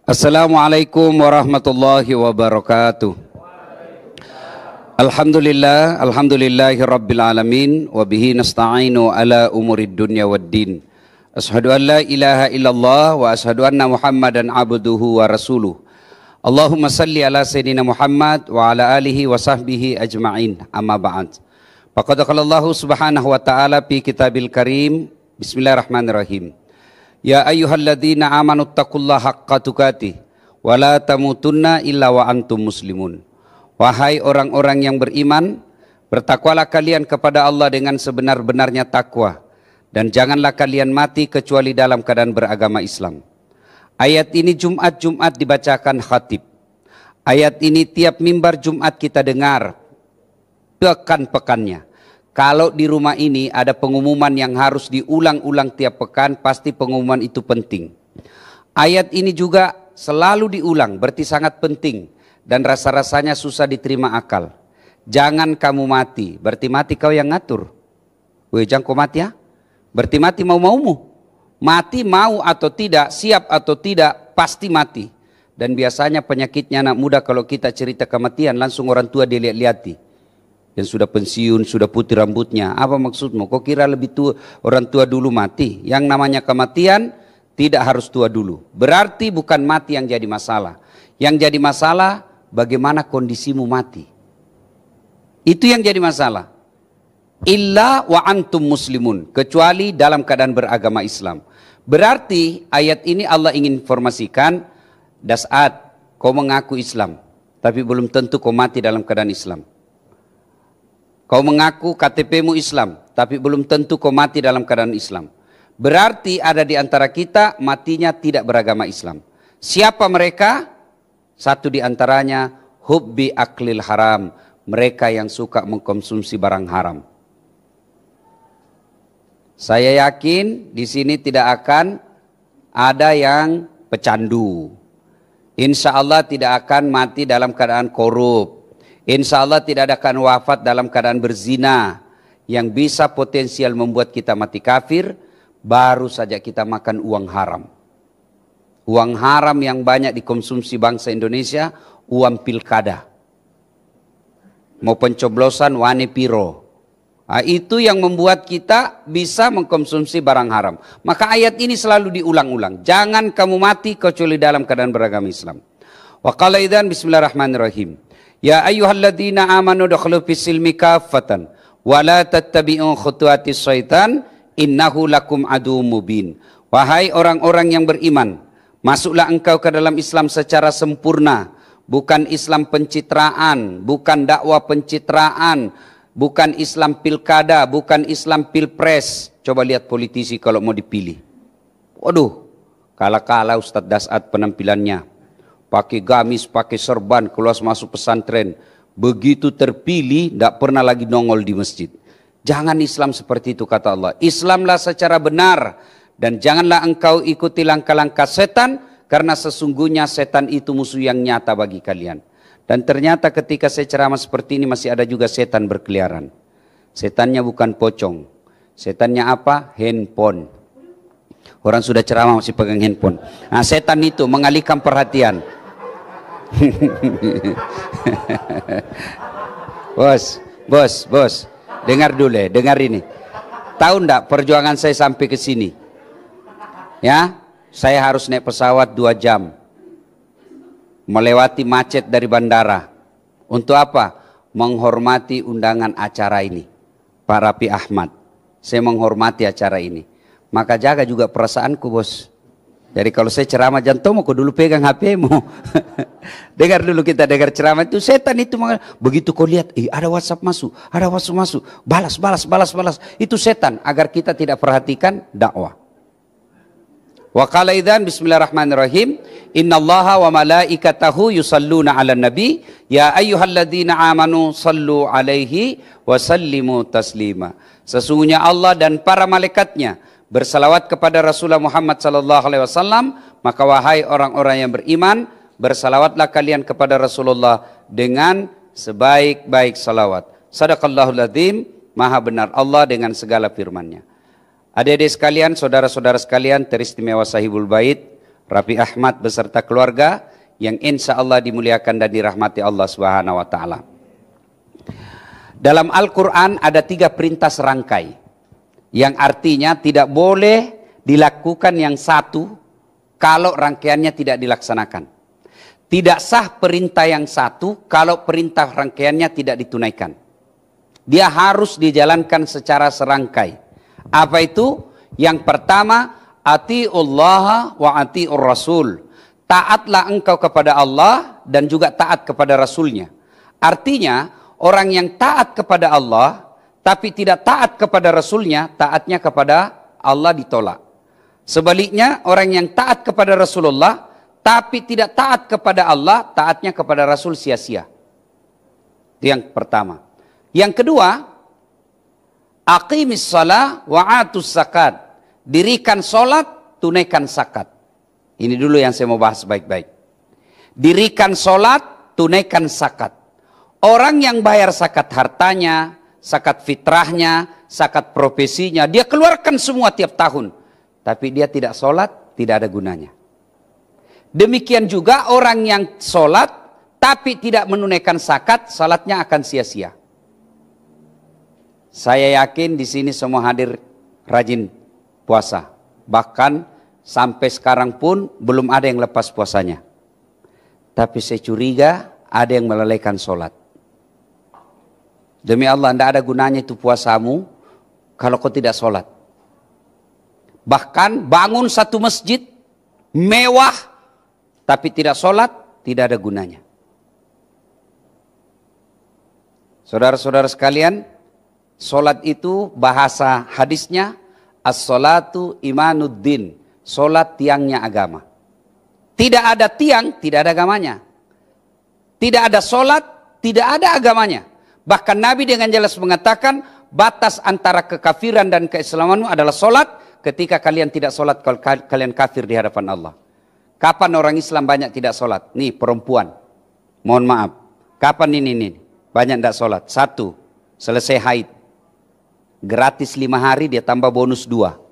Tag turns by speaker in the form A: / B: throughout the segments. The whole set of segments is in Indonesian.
A: Assalamualaikum warahmatullahi wabarakatuh. Alhamdulillahi rabbil alamin wa bihi nasta'inu ala umurid dunya waddin. Ashhadu an la ilaha illallah wa ashhadu anna Muhammadan abduhu wa rasuluh. Allahumma salli ala sayyidina Muhammad wa ala alihi wa sahbihi ajma'in. Amma ba'd. Faqad qala Allah subhanahu wa ta'ala fi kitabil karim. Bismillahirrahmanirrahim. Ya ayyuhalladzina amanu taqullaha haqqa tuqatih wa la tamutunna illa wa antum muslimun. Wahai orang-orang yang beriman, bertakwalah kalian kepada Allah dengan sebenar-benarnya takwa, dan janganlah kalian mati kecuali dalam keadaan beragama Islam. Ayat ini Jumat-Jumat dibacakan khatib. Ayat ini tiap mimbar Jumat kita dengar pekan-pekannya. Kalau di rumah ini ada pengumuman yang harus diulang-ulang tiap pekan, pasti pengumuman itu penting. Ayat ini juga selalu diulang, berarti sangat penting. Dan rasa-rasanya susah diterima akal. Jangan kamu mati, berarti mati kau yang ngatur. Weh, jangan kau mati ya. Berarti mati mau-maumu. Mati mau atau tidak, siap atau tidak, pasti mati. Dan biasanya penyakitnya anak muda kalau kita cerita kematian, langsung orang tua dilihat-lihati. Yang sudah pensiun, sudah putih rambutnya. Apa maksudmu? Kok kira lebih tua, orang tua dulu mati? Yang namanya kematian tidak harus tua dulu. Berarti bukan mati yang jadi masalah. Yang jadi masalah bagaimana kondisimu mati. Itu yang jadi masalah. Illa wa antum muslimun. Kecuali dalam keadaan beragama Islam. Berarti ayat ini Allah ingin informasikan, dasat kau mengaku Islam, tapi belum tentu kau mati dalam keadaan Islam. Kau mengaku KTP-mu Islam, tapi belum tentu kau mati dalam keadaan Islam. Berarti ada di antara kita matinya tidak beragama Islam. Siapa mereka? Satu di antaranya hubbi aklil haram, mereka yang suka mengkonsumsi barang haram. Saya yakin di sini tidak akan ada yang pecandu. Insya Allah tidak akan mati dalam keadaan korup. Insya Allah tidak akan wafat dalam keadaan berzina yang bisa potensial membuat kita mati kafir. Baru saja kita makan uang haram. Uang haram yang banyak dikonsumsi bangsa Indonesia, uang pilkada. Mau pencoblosan wane piro. Nah, itu yang membuat kita bisa mengkonsumsi barang haram. Maka ayat ini selalu diulang-ulang. Jangan kamu mati kecuali dalam keadaan beragama Islam. Wa qala idzan bismillahirrahmanirrahim. Ya ayyuhalladzina amanu dakhulu fis-silmi kaffatan wa la tattabi'u khutuwatis syaitan innahu lakum aduwwum mubin. Wahai orang-orang yang beriman, masuklah engkau ke dalam Islam secara sempurna, bukan Islam pencitraan, bukan dakwah pencitraan, bukan Islam pilkada, bukan Islam pilpres. Coba lihat politisi kalau mau dipilih. Waduh, kala-kala Ustadz Dasat penampilannya. Pakai gamis, pakai serban, keluar masuk pesantren. Begitu terpilih, tidak pernah lagi nongol di masjid. Jangan Islam seperti itu kata Allah. Islamlah secara benar. Dan janganlah engkau ikuti langkah-langkah setan. Karena sesungguhnya setan itu musuh yang nyata bagi kalian. Dan ternyata ketika saya ceramah seperti ini masih ada juga setan berkeliaran. Setannya bukan pocong. Setannya apa? Handphone. Orang sudah ceramah masih pegang handphone. Nah, setan itu mengalihkan perhatian. Bos, dengar dulu, dengar ini. Tahu ndak perjuangan saya sampai ke sini? Ya, saya harus naik pesawat 2 jam, melewati macet dari bandara. Untuk apa? Menghormati undangan acara ini, Pak Raffi Ahmad. Saya menghormati acara ini. Maka jaga juga perasaanku, bos. Jadi kalau saya ceramah jantung, kau dulu pegang HP-mu. Dengar dulu kita dengar ceramah itu, setan itu begitu kau lihat, ada WhatsApp masuk, ada WhatsApp masuk, balas. Itu setan agar kita tidak perhatikan dakwah. Wa qala idzan bismillahirrahmanirrahim. Innallaha wa malaikatahu yusalluna 'alan nabi ya ayyuhalladzina amanu sallu 'alaihi wa sallimu taslima. Sesungguhnya Allah dan para malaikatnya bersalawat kepada Rasulullah Muhammad sallallahu alaihi wasallam, maka wahai orang-orang yang beriman, bersalawatlah kalian kepada Rasulullah dengan sebaik-baik salawat. Sadaqallahul adzim, maha benar Allah dengan segala firman-Nya. Adik-adik sekalian, saudara-saudara sekalian, teristimewa Sahibul Bait, Raffi Ahmad beserta keluarga yang insya Allah dimuliakan dan dirahmati Allah Subhanahu wa Ta'ala. Dalam Al-Quran ada 3 perintah serangkai, yang artinya tidak boleh dilakukan yang satu kalau rangkaiannya tidak dilaksanakan. Tidak sah perintah yang satu kalau perintah rangkaiannya tidak ditunaikan. Dia harus dijalankan secara serangkai. Apa itu? Yang pertama, atiullaha wa atiur rasul. Taatlah engkau kepada Allah dan juga taat kepada Rasulnya. Artinya, orang yang taat kepada Allah, tapi tidak taat kepada Rasulnya, taatnya kepada Allah ditolak. Sebaliknya, orang yang taat kepada Rasulullah, tapi tidak taat kepada Allah, taatnya kepada Rasul sia-sia. Itu yang pertama. Yang kedua, aqimis shalah wa atus zakat. Dirikan solat, tunaikan zakat. Ini dulu yang saya mau bahas baik-baik. Dirikan solat, tunaikan zakat. Orang yang bayar zakat hartanya, zakat fitrahnya, zakat profesinya, dia keluarkan semua tiap tahun. Tapi dia tidak solat, tidak ada gunanya. Demikian juga orang yang solat, tapi tidak menunaikan zakat, salatnya akan sia-sia. Saya yakin di sini semua hadir rajin puasa. Bahkan sampai sekarang pun belum ada yang lepas puasanya. Tapi saya curiga ada yang melalaikan solat. Demi Allah, tidak ada gunanya itu puasamu kalau kau tidak solat. Bahkan bangun satu masjid mewah, tapi tidak solat, tidak ada gunanya. Saudara-saudara sekalian, solat itu bahasa hadisnya, as-salatu imanuddin. Solat tiangnya agama. Tidak ada tiang, tidak ada agamanya. Tidak ada solat, tidak ada agamanya. Bahkan Nabi dengan jelas mengatakan, batas antara kekafiran dan keislamanmu adalah solat. Ketika kalian tidak solat, kalian kafir di hadapan Allah. Kapan orang Islam banyak tidak solat? Nih perempuan, mohon maaf. Kapan ini? Banyak tidak solat. 1, selesai haid. Gratis 5 hari, dia tambah bonus 2.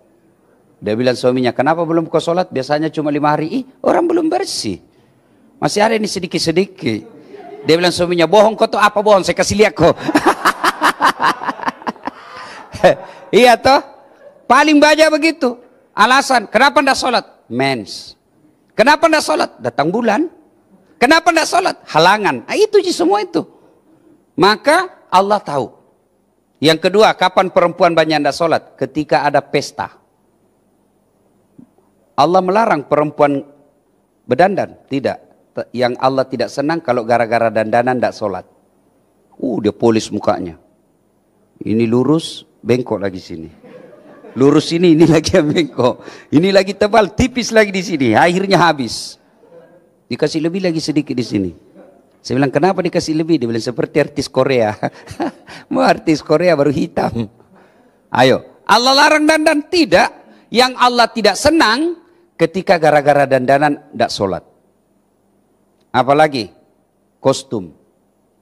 A: Dia bilang suaminya, kenapa belum kau sholat? Biasanya cuma 5 hari. Orang belum bersih. Masih ada ini sedikit-sedikit. Dia bilang suaminya, bohong kau tuh apa bohong? Saya kasih lihat kau. Iya toh? Paling banyak begitu. Alasan, kenapa tidak sholat? Mens. Kenapa tidak sholat? Datang bulan. Kenapa tidak sholat? Halangan. Itu semua itu. Maka Allah tahu. Yang kedua, kapan perempuan banyak tidak sholat? Ketika ada pesta. Allah melarang perempuan berdandan? Tidak. Yang Allah tidak senang kalau gara-gara dandanan tidak sholat. Dia polis mukanya. Ini lurus, bengkok lagi sini. Lurus ini lagi yang bengkok. Ini lagi tebal, tipis lagi di sini. Akhirnya habis. Dikasih lebih lagi sedikit di sini. Saya bilang, kenapa dikasih lebih? Dia bilang, seperti artis Korea. Mau artis Korea baru hitam. Ayo. Allah larang dandan? Tidak. Yang Allah tidak senang ketika gara-gara dandanan tidak sholat. Apalagi kostum,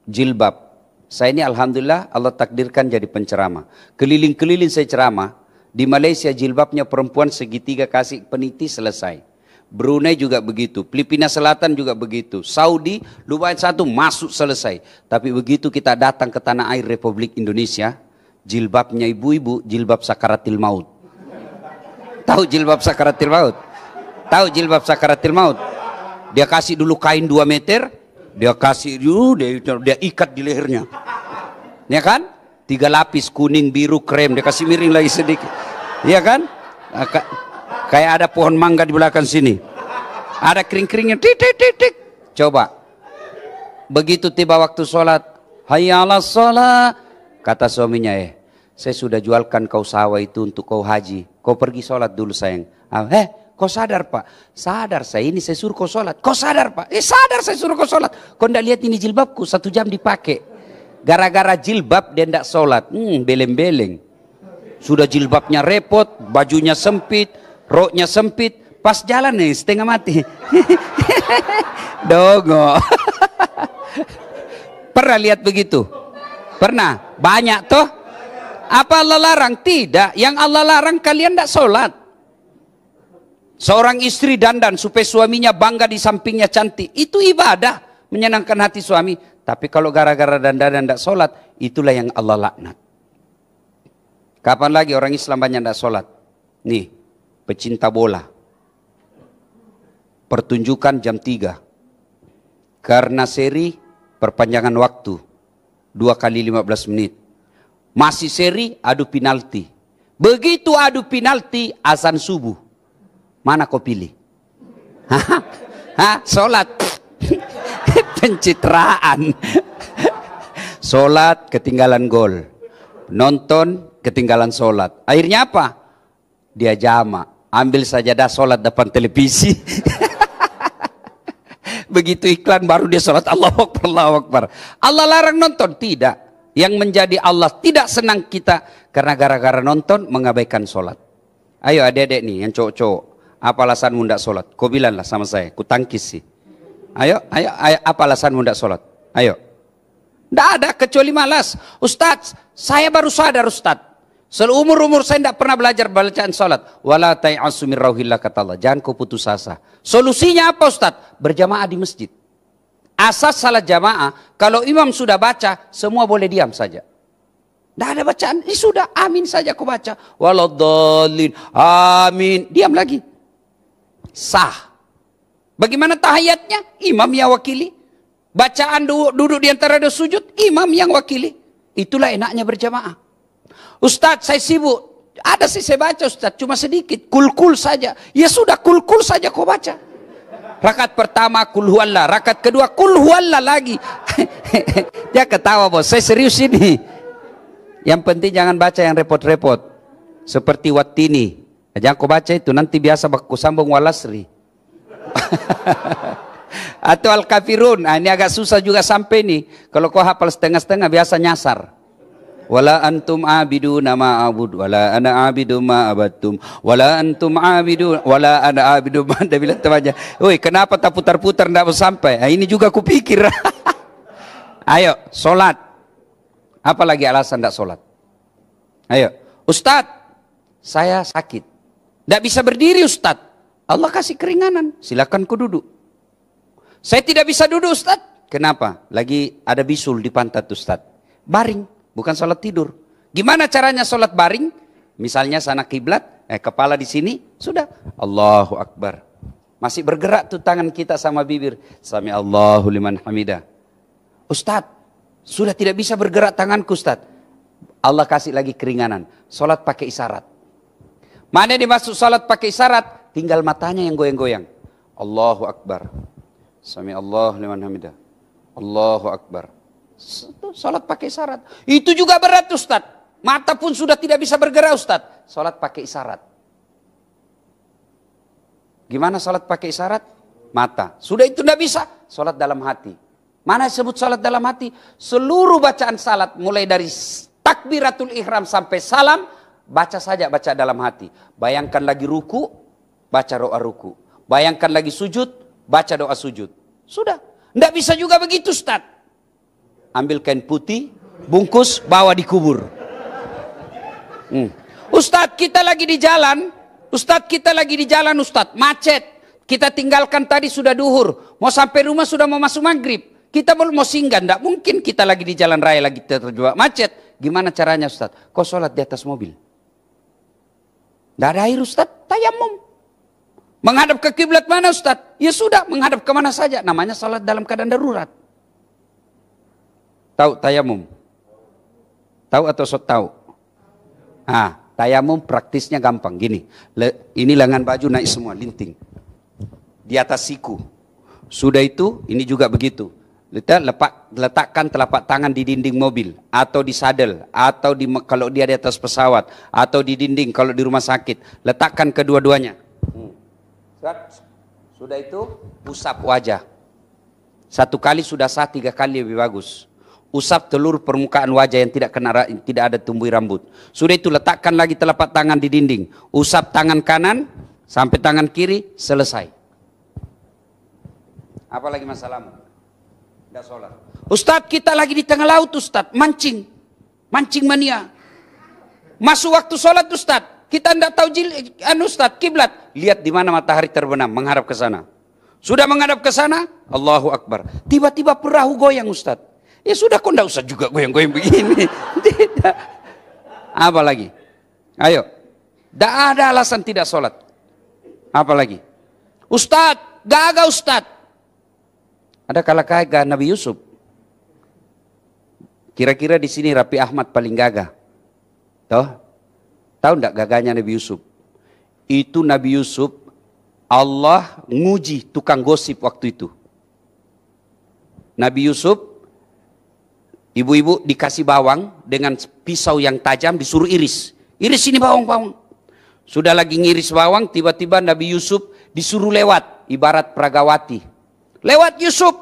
A: jilbab. Saya ini alhamdulillah Allah takdirkan jadi penceramah. Keliling-keliling saya ceramah. Di Malaysia jilbabnya perempuan segitiga kasih peniti selesai. Brunei juga begitu. Filipina Selatan juga begitu. Saudi lumayan satu masuk selesai. Tapi begitu kita datang ke tanah air Republik Indonesia, jilbabnya ibu-ibu jilbab sakaratil maut. Tahu jilbab sakaratil maut? Tahu jilbab sakaratil maut? Dia kasih dulu kain 2 meter, dia kasih dulu, dia ikat di lehernya. Ya kan? 3 lapis, kuning, biru, krem, dia kasih miring lagi sedikit. Ya kan? Kayak ada pohon mangga di belakang sini. Ada kering-keringnya, tik. Coba. Begitu tiba waktu sholat, hayya 'alas sholat. Kata suaminya, saya sudah jualkan kau sawah itu untuk kau haji. Kau pergi sholat dulu sayang. Kau sadar pak? Sadar saya, ini saya suruh kau sholat. Kau sadar pak? Sadar saya suruh kau sholat. Kau tidak lihat ini jilbabku 1 jam dipakai. Gara-gara jilbab dia tidak sholat. Beleng-beleng. Sudah jilbabnya repot, bajunya sempit, roknya sempit. Pas jalan nih setengah mati. Dongo. Pernah lihat begitu? Pernah? Banyak toh? Apa Allah larang? Tidak. Yang Allah larang kalian tidak sholat. Seorang istri dandan supaya suaminya bangga di sampingnya cantik. Itu ibadah, menyenangkan hati suami. Tapi kalau gara-gara dandan tidak sholat, itulah yang Allah laknat. Kapan lagi orang Islam banyak tidak sholat? Nih, pecinta bola. Pertunjukan jam 3. Karena seri, perpanjangan waktu. 2 kali 15 menit. Masih seri, adu penalti. Begitu adu penalti, azan subuh. Mana kau pilih? Sholat. Pencitraan. Sholat, ketinggalan gol. Nonton, ketinggalan sholat. Akhirnya apa? Dia jama. Ambil sajadah sholat depan televisi. Begitu iklan baru dia sholat. Allahu Akbar, Allahu Akbar. Allah larang nonton? Tidak. Yang menjadi Allah tidak senang kita karena gara-gara nonton mengabaikan sholat. Ayo adik-adik nih yang cowok-cowok, apa alasanmu tidak sholat? Kau bilanglah sama saya, ku tangkis sih. Ayo, apa alasanmu tidak sholat? Ayo. Tidak ada kecuali malas. Ustaz, saya baru sadar Ustaz. Seumur-umur saya tidak pernah belajar bacaan sholat. Wala ta'asu min rauhillah, kata Allah. Jangan kau putus asa. Solusinya apa Ustaz? Berjamaah di masjid. Asas salat jamaah, kalau imam sudah baca, semua boleh diam saja. Tidak ada bacaan, ini sudah, amin saja kau baca. Waladhdallin, amin, diam lagi. Sah. Bagaimana tahiyatnya? Imam yang wakili. Bacaan duduk di antara dua sujud, imam yang wakili. Itulah enaknya berjamaah. Ustaz, saya sibuk. Ada sih saya baca Ustaz, cuma sedikit. Kul-kul saja. Ya sudah, kul-kul saja kau baca. Rakaat pertama kul huwallah, rakaat kedua kul huwallah lagi. Dia ketawa bos, saya serius ini. Yang penting jangan baca yang repot-repot. Seperti Wattini. Jangan kau baca itu, nanti biasa baku sambung walasri. Atau Al-Kafirun, ini agak susah juga sampai nih. Kalau kau hafal setengah-setengah biasa nyasar. Wala antum abiduna ma abud wala ana abidu ma abattum wala antum abidu wala ana abidu ma. Dia bilang temannya, "Woi, kenapa tak putar-putar enggak sampai?" Nah, ini juga kupikir. Ayo, sholat. Apa lagi alasan enggak sholat? Ayo, Ustaz, saya sakit. Enggak bisa berdiri Ustaz. Allah kasih keringanan, silakan kau duduk. Saya tidak bisa duduk Ustaz. Kenapa? Lagi ada bisul di pantat Ustaz. Baring. Bukan sholat tidur. Gimana caranya sholat baring? Misalnya sana kiblat, kepala di sini, sudah. Allahu Akbar. Masih bergerak tuh tangan kita sama bibir. Sami Allahu liman hamidah. Ustaz, sudah tidak bisa bergerak tanganku Ustaz. Allah kasih lagi keringanan. Sholat pakai isyarat. Mana dimaksud sholat pakai isyarat? Tinggal matanya yang goyang-goyang. Allahu Akbar. Sami Allahu liman hamidah. Allahu Akbar. Sholat pakai isyarat. Itu juga berat Ustaz. Mata pun sudah tidak bisa bergerak Ustaz. Sholat pakai isyarat. Gimana sholat pakai isyarat? Mata. Sudah itu tidak bisa. Sholat dalam hati. Mana disebut sholat dalam hati? Seluruh bacaan salat mulai dari takbiratul ihram sampai salam, baca saja, baca dalam hati. Bayangkan lagi ruku, baca doa ruku. Bayangkan lagi sujud, baca doa sujud. Sudah. Tidak bisa juga begitu Ustaz. Ambil kain putih, bungkus, bawa dikubur. Ustadz, kita lagi di jalan. Ustadz, kita lagi di jalan Ustadz. Macet. Kita tinggalkan tadi sudah duhur. Mau sampai rumah sudah mau masuk maghrib. Kita mau singgah. Tidak mungkin kita lagi di jalan raya, lagi terjebak macet. Gimana caranya Ustadz? Kau sholat di atas mobil. Tidak ada air Ustadz, tayamum. Menghadap ke kiblat mana Ustadz? Ya sudah, menghadap kemana saja. Namanya sholat dalam keadaan darurat. Tahu tayamum? Tahu atau so tahu? Tayamum praktisnya gampang gini. Ini lengan baju naik semua, linting. Di atas siku. Sudah itu, ini juga begitu. Letakkan telapak tangan di dinding mobil, atau di sadel, atau kalau dia di atas pesawat, atau di dinding kalau di rumah sakit. Letakkan kedua-duanya. Sudah itu, usap wajah. 1 kali sudah sah, 3 kali lebih bagus. Usap telur permukaan wajah yang tidak ada tumbuh rambut. Sudah itu letakkan lagi telapak tangan di dinding. Usap tangan kanan sampai tangan kiri, selesai. Apa lagi masalahmu? Tidak sholat. Ustadz, kita lagi di tengah laut Ustadz, mancing. Mancing mania. Masuk waktu sholat Ustadz. kita tidak tahu Ustaz, kiblat. Lihat di mana matahari terbenam, menghadap ke sana. Sudah menghadap ke sana, Allahu Akbar. Tiba-tiba perahu goyang Ustaz. Ya sudah, kok tidak usah juga goyang-goyang begini. Tidak. Apa lagi? Ayo. Tidak ada alasan tidak sholat. Apa lagi? Ustaz, gagah Ustaz. Ada kalah gagah Nabi Yusuf. Kira-kira di sini Rapi Ahmad paling gagah. Tahu enggak gagahnya Nabi Yusuf? Itu Nabi Yusuf, Allah nguji tukang gosip waktu itu. Nabi Yusuf, ibu-ibu dikasih bawang dengan pisau yang tajam disuruh iris. Iris ini bawang-bawang. Sudah lagi ngiris bawang, tiba-tiba Nabi Yusuf disuruh lewat, ibarat Pragawati. Lewat Yusuf.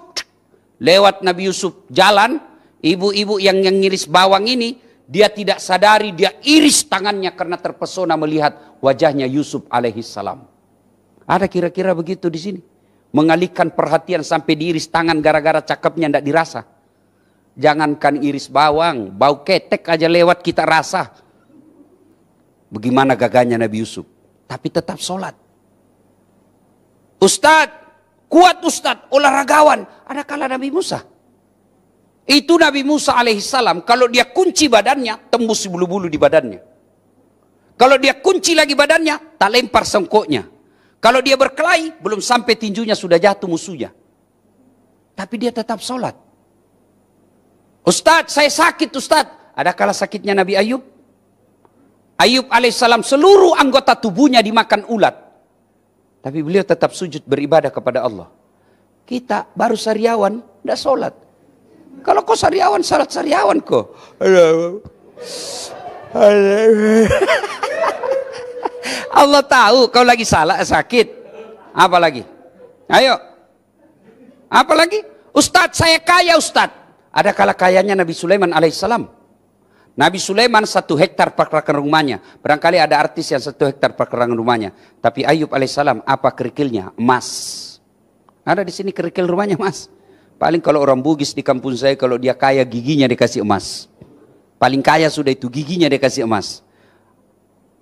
A: Lewat Nabi Yusuf jalan, ibu-ibu yang ngiris bawang ini, dia tidak sadari, dia iris tangannya karena terpesona melihat wajahnya Yusuf alaihissalam. Ada kira-kira begitu di sini? Mengalihkan perhatian sampai diiris tangan gara-gara cakepnya tidak dirasa. Jangankan iris bawang, bau ketek aja lewat kita rasa. Bagaimana gagahnya Nabi Yusuf? Tapi tetap sholat. Ustadz, kuat Ustadz, olahragawan. Ada kala Nabi Musa. Itu Nabi Musa alaihissalam, kalau dia kunci badannya, tembus bulu-bulu di badannya. Kalau dia kunci lagi badannya, tak lempar sengkoknya. Kalau dia berkelahi, belum sampai tinjunya sudah jatuh musuhnya. Tapi dia tetap sholat. Ustadz, saya sakit Ustadz. Ada kala sakitnya Nabi Ayub. Ayub alaihissalam seluruh anggota tubuhnya dimakan ulat. Tapi beliau tetap sujud beribadah kepada Allah. Kita baru sariawan, tidak sholat. Kalau kau sariawan, salat sariawan kau. Allah tahu kau lagi salah, sakit. Apa lagi? Ayo. Apa lagi? Ustadz, saya kaya Ustadz. Ada kala kayanya Nabi Sulaiman alaihissalam. Nabi Sulaiman 1 hektar perkerangan rumahnya. Barangkali ada artis yang 1 hektar perkerangan rumahnya. Tapi Ayub alaihissalam, apa kerikilnya? Emas. Ada di sini kerikil rumahnya emas. Paling kalau orang Bugis di kampung saya, kalau dia kaya giginya dikasih emas. Paling kaya sudah itu, giginya dikasih emas.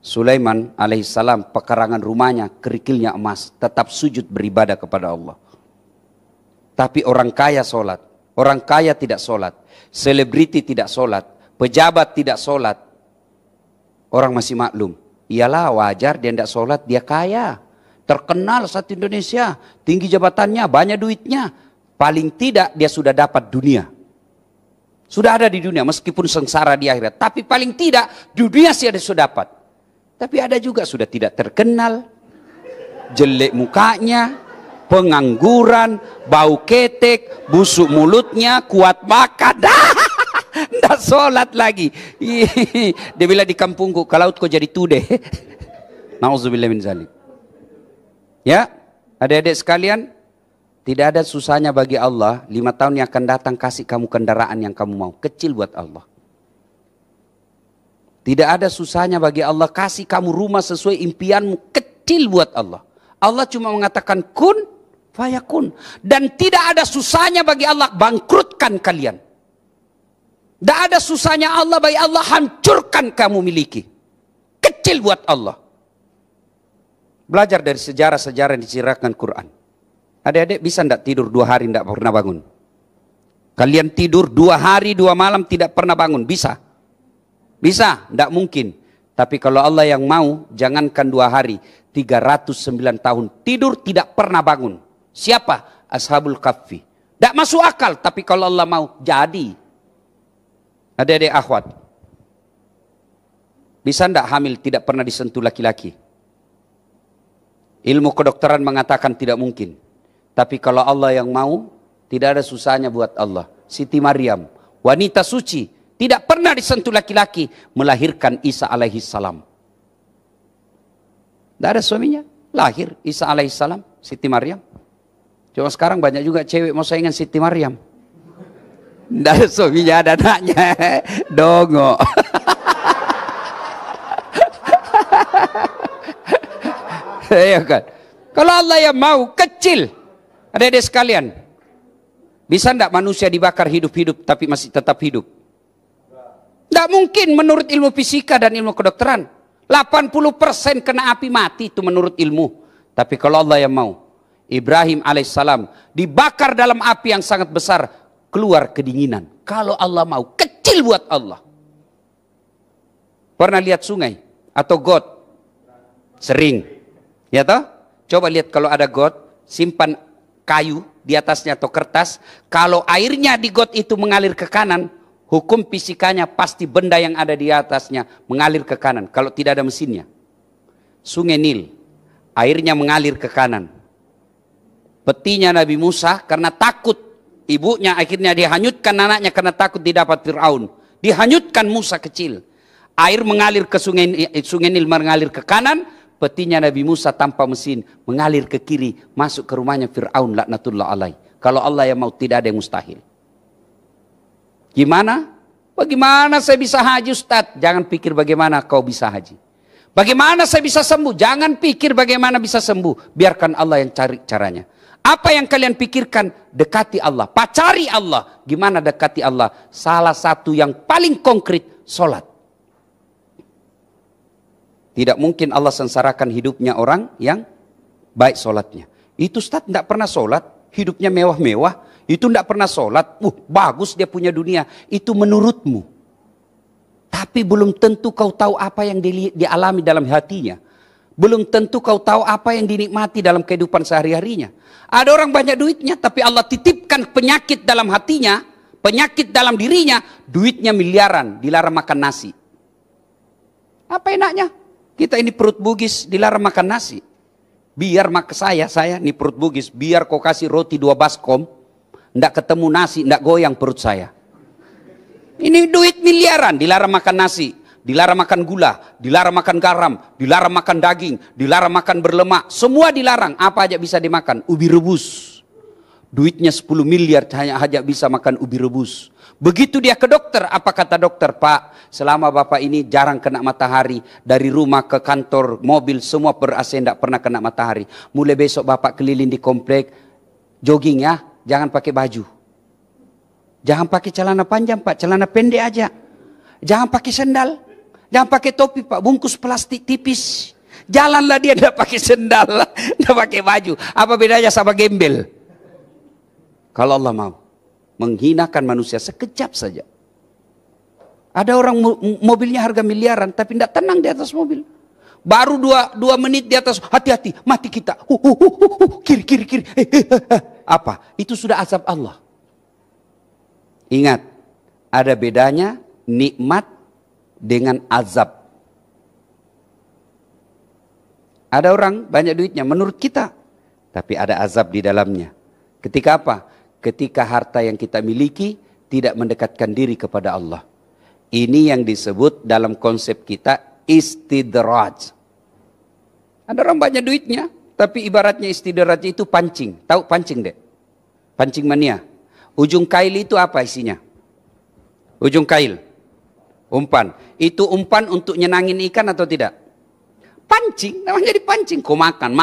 A: Sulaiman alaihissalam, pekarangan rumahnya, kerikilnya emas. Tetap sujud beribadah kepada Allah. Tapi orang kaya sholat. Orang kaya tidak sholat. Selebriti tidak sholat. Pejabat tidak sholat. Orang masih maklum. Iyalah wajar dia tidak sholat, dia kaya. Terkenal satu Indonesia. Tinggi jabatannya, banyak duitnya. Paling tidak dia sudah dapat dunia. Sudah ada di dunia meskipun sengsara di akhirat. Tapi paling tidak dunia sih ada sudah dapat. Tapi ada juga sudah tidak terkenal. Jelek mukanya. Pengangguran. Bau ketek. Busuk mulutnya. Kuat makan. Tidak sholat lagi. Dia bilang di kampungku. Kalau kau jadi tude. Nauzubillah min zalik. Ya. Adik-adik sekalian. Tidak ada susahnya bagi Allah 5 tahun yang akan datang kasih kamu kendaraan yang kamu mau. Kecil buat Allah. Tidak ada susahnya bagi Allah kasih kamu rumah sesuai impianmu. Kecil buat Allah. Allah cuma mengatakan kun fayakun. Dan tidak ada susahnya bagi Allah bangkrutkan kalian. Tidak ada susahnya Allah bagi Allah hancurkan kamu miliki. Kecil buat Allah. Belajar dari sejarah-sejarah yang diceritakan Quran. Adik-adik bisa tidak tidur 2 hari tidak pernah bangun? Kalian tidur 2 hari 2 malam tidak pernah bangun? Bisa? Bisa? Tidak mungkin. Tapi kalau Allah yang mau, jangankan 2 hari, 309 tahun tidur tidak pernah bangun. Siapa? Ashabul Kahfi. Tidak masuk akal, tapi kalau Allah mau, jadi. Adik-adik akhwat. Bisa tidak hamil tidak pernah disentuh laki-laki? Ilmu kedokteran mengatakan tidak mungkin. Tapi kalau Allah yang mau, tidak ada susahnya buat Allah. Siti Maryam, wanita suci, tidak pernah disentuh laki-laki, melahirkan Isa alaihissalam. Tidak ada suaminya, lahir Isa alaihissalam, Siti Maryam. Cuma sekarang banyak juga cewek mau saingan Siti Maryam. Tidak ada suaminya, ada anaknya. Dongo. Ya kan? Kalau Allah yang mau, kecil. Adik-adik sekalian, bisa tidak manusia dibakar hidup-hidup tapi masih tetap hidup? Tidak mungkin menurut ilmu fisika dan ilmu kedokteran. 80% kena api mati itu menurut ilmu. Tapi kalau Allah yang mau, Ibrahim alaihissalam dibakar dalam api yang sangat besar, keluar kedinginan. Kalau Allah mau, kecil buat Allah. Pernah lihat sungai atau got? Sering. Ya toh? Coba lihat kalau ada got, simpan kayu di atasnya atau kertas. Kalau airnya di got itu mengalir ke kanan, hukum fisikanya pasti benda yang ada di atasnya mengalir ke kanan. Kalau tidak ada mesinnya. Sungai Nil, airnya mengalir ke kanan. Petinya Nabi Musa karena takut ibunya, akhirnya dihanyutkan anaknya karena takut didapat Fir'aun. Dihanyutkan Musa kecil. Air mengalir ke sungai Nil mengalir ke kanan. Petinya Nabi Musa tanpa mesin mengalir ke kiri, masuk ke rumahnya Fir'aun laknatullah alaih. Kalau Allah yang mau, tidak ada yang mustahil. Gimana? Bagaimana saya bisa haji, Ustaz? Jangan pikir bagaimana kau bisa haji. Bagaimana saya bisa sembuh? Jangan pikir bagaimana bisa sembuh. Biarkan Allah yang cari caranya. Apa yang kalian pikirkan? Dekati Allah, pacari Allah. Gimana dekati Allah? Salah satu yang paling konkret, sholat. Tidak mungkin Allah sengsarakan hidupnya orang yang baik sholatnya. Itu Ustaz tidak pernah sholat, hidupnya mewah-mewah. Itu tidak pernah sholat, bagus dia punya dunia. Itu menurutmu. Tapi belum tentu kau tahu apa yang dialami dalam hatinya. Belum tentu kau tahu apa yang dinikmati dalam kehidupan sehari-harinya. Ada orang banyak duitnya, tapi Allah titipkan penyakit dalam hatinya, penyakit dalam dirinya, duitnya miliaran, dilarang makan nasi. Apa enaknya? Kita ini perut bugis dilarang makan nasi. Biar makan saya ini perut bugis, biar kau kasih roti 2 baskom, ndak ketemu nasi, ndak goyang perut saya. Ini duit miliaran, dilarang makan nasi, dilarang makan gula, dilarang makan garam, dilarang makan daging, dilarang makan berlemak, semua dilarang. Apa aja bisa dimakan? Ubi rebus. Duitnya 10 miliar hanya bisa makan ubi rebus. Begitu dia ke dokter, apa kata dokter? Pak, selama Bapak ini jarang kena matahari, dari rumah ke kantor, mobil, semua ber-AC, tidak pernah kena matahari. Mulai besok Bapak keliling di komplek, jogging ya, jangan pakai baju. Jangan pakai celana panjang Pak, celana pendek aja. Jangan pakai sendal, jangan pakai topi Pak, bungkus plastik tipis. Jalanlah dia tidak pakai sendal, tidak pakai baju. Apa bedanya sama gembel? Kalau Allah mau menghinakan manusia sekejap saja. Ada orang mobilnya harga miliaran tapi tidak tenang di atas mobil. Baru 2 menit di atas, hati-hati, mati kita. Kiri. Apa? Itu sudah azab Allah. Ingat, ada bedanya nikmat dengan azab. Ada orang banyak duitnya menurut kita, tapi ada azab di dalamnya. Ketika apa? Ketika harta yang kita miliki tidak mendekatkan diri kepada Allah. Ini yang disebut dalam konsep kita istidraj. Ada orang banyak duitnya, tapi ibaratnya istidraj itu pancing. Tahu pancing dek? Pancing mania. Ujung kail itu apa isinya? Ujung kail. Umpan. Itu umpan untuk nyenangin ikan atau tidak? Pancing, namanya dipancing. Kau makan,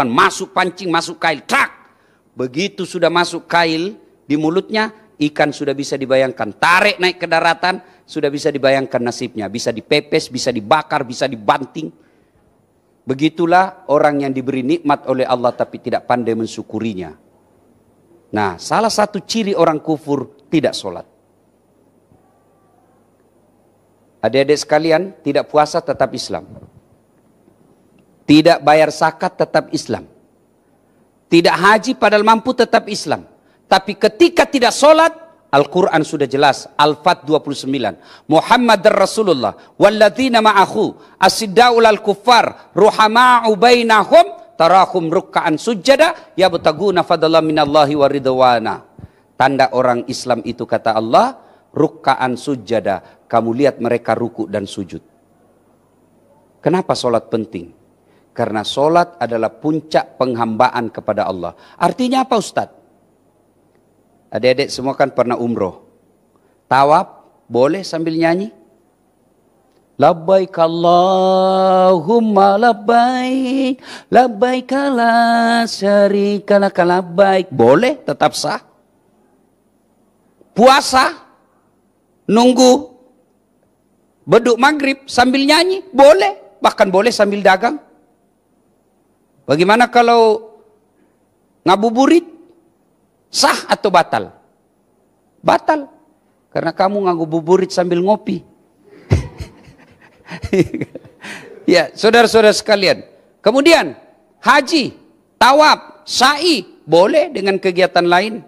A: masuk pancing, masuk kail, trak. Begitu sudah masuk kail di mulutnya, ikan sudah bisa dibayangkan. Tarik naik ke daratan, sudah bisa dibayangkan nasibnya. Bisa dipepes, bisa dibakar, bisa dibanting. Begitulah orang yang diberi nikmat oleh Allah tapi tidak pandai mensyukurinya. Nah, salah satu ciri orang kufur tidak sholat. Adik-adik sekalian, tidak puasa tetap Islam. Tidak bayar zakat tetap Islam. Tidak haji padahal mampu tetap Islam. Tapi ketika tidak sholat, Al-Quran sudah jelas. Al-Fat 29. Muhammad Rasulullah. Walladzina ma'ahu. Asidda'ul al-kuffar. Ruhama'u bainahum. Tarahum rukka'an sujjada. Yabtaguna fadallah minallahi wa ridwana. Tanda orang Islam itu kata Allah. Rukka'an sujjada. Kamu lihat mereka ruku dan sujud. Kenapa sholat penting? Karena sholat adalah puncak penghambaan kepada Allah. Artinya apa Ustadz? Adik-adik semua kan pernah umroh. Tawaf boleh sambil nyanyi? Labbaik Allahumma labbaik. Labbaik la syarika laka labbaik. Boleh, tetap sah. Puasa, nunggu beduk maghrib sambil nyanyi? Boleh. bahkan boleh sambil dagang. Bagaimana kalau ngabuburit? Sah atau batal? Batal. Karena kamu ngabuburit sambil ngopi. Ya, saudara-saudara sekalian. Kemudian haji, tawaf, sa'i boleh dengan kegiatan lain.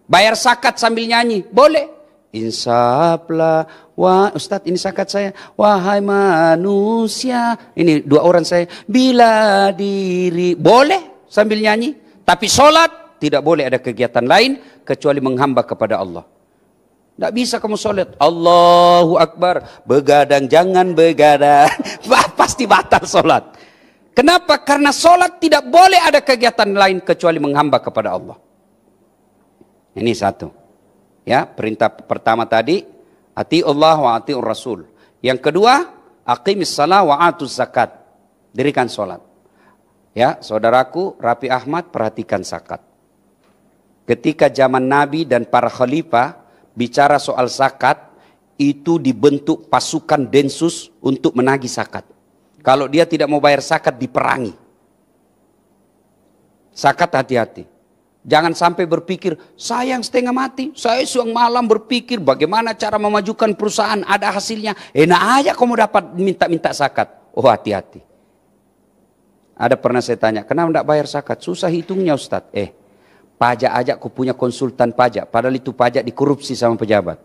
A: Bayar zakat sambil nyanyi, boleh. Insaflah, wah Ustadz ini zakat saya. Wahai manusia, ini dua orang saya. Bila diri, boleh sambil nyanyi. Tapi sholat tidak boleh ada kegiatan lain kecuali menghamba kepada Allah. Tidak bisa kamu sholat Allahu Akbar, begadang jangan begadang. Pasti batal sholat. Kenapa? Karena sholat tidak boleh ada kegiatan lain kecuali menghamba kepada Allah. Ini satu. Ya, perintah pertama tadi, ati Allah wa atiur Rasul. Yang kedua, aqimis salah wa atuz zakat. Dirikan sholat. Ya, saudaraku Rapi Ahmad, perhatikan zakat. Ketika zaman Nabi dan para khalifah bicara soal zakat, itu dibentuk pasukan densus untuk menagih zakat. Kalau dia tidak mau bayar zakat, diperangi. Zakat hati-hati. Jangan sampai berpikir, saya yang setengah mati, saya siang malam berpikir bagaimana cara memajukan perusahaan, ada hasilnya. Enak aja kamu dapat minta-minta zakat. Oh, hati-hati. Ada pernah saya tanya, kenapa tidak bayar zakat? Susah hitungnya Ustadz. Pajak aja aku punya konsultan pajak, padahal itu pajak dikorupsi sama pejabat.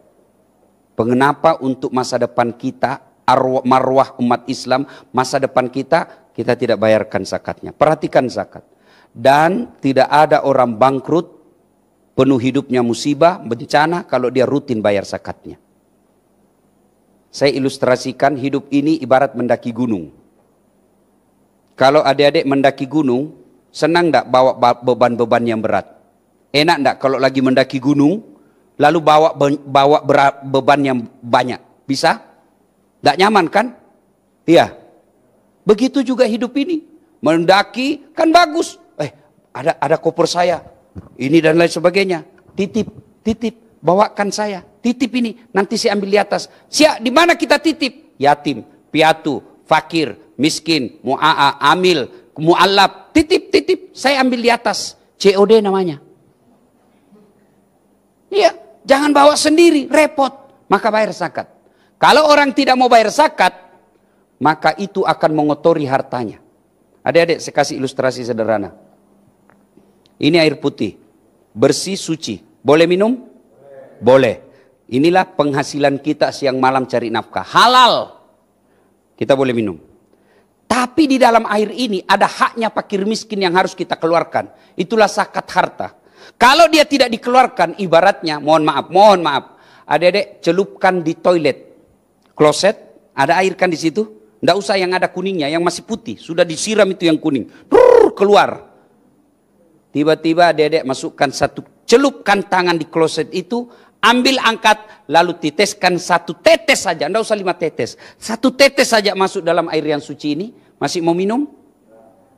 A: Kenapa untuk masa depan kita, marwah umat Islam, masa depan kita tidak bayarkan zakatnya. Perhatikan zakat. Dan tidak ada orang bangkrut, penuh hidupnya musibah, bencana, kalau dia rutin bayar zakatnya. Saya ilustrasikan hidup ini ibarat mendaki gunung. Kalau adik-adik mendaki gunung, senang enggak bawa beban-beban yang berat? Enak enggak kalau lagi mendaki gunung, lalu bawa beban yang banyak? Bisa? Enggak nyaman kan? Iya. Begitu juga hidup ini. Mendaki kan bagus. Ada koper saya. Ini dan lain sebagainya. Titip, bawakan saya. Titip ini, nanti saya ambil di atas. Siap, di mana kita titip? Yatim, piatu, fakir, miskin, mu'a'a, amil, mu'allab. Titip, saya ambil di atas. COD namanya. Iya, jangan bawa sendiri, repot. Maka bayar zakat. Kalau orang tidak mau bayar zakat, maka itu akan mengotori hartanya. Adik-adik, saya kasih ilustrasi sederhana. Ini air putih, bersih, suci. Boleh minum? Boleh. Inilah penghasilan kita siang malam cari nafkah. Halal. Kita boleh minum. Tapi di dalam air ini ada haknya fakir miskin yang harus kita keluarkan. Itulah zakat harta. Kalau dia tidak dikeluarkan, ibaratnya, mohon maaf. Adik-adik, celupkan di toilet, kloset, ada air kan di situ? Tidak usah yang ada kuningnya, yang masih putih. Sudah disiram itu yang kuning. Keluar. Tiba-tiba adik-adik masukkan celupkan tangan di kloset itu, ambil angkat, lalu teteskan 1 tetes saja, tidak usah 5 tetes. 1 tetes saja masuk dalam air yang suci ini, masih mau minum?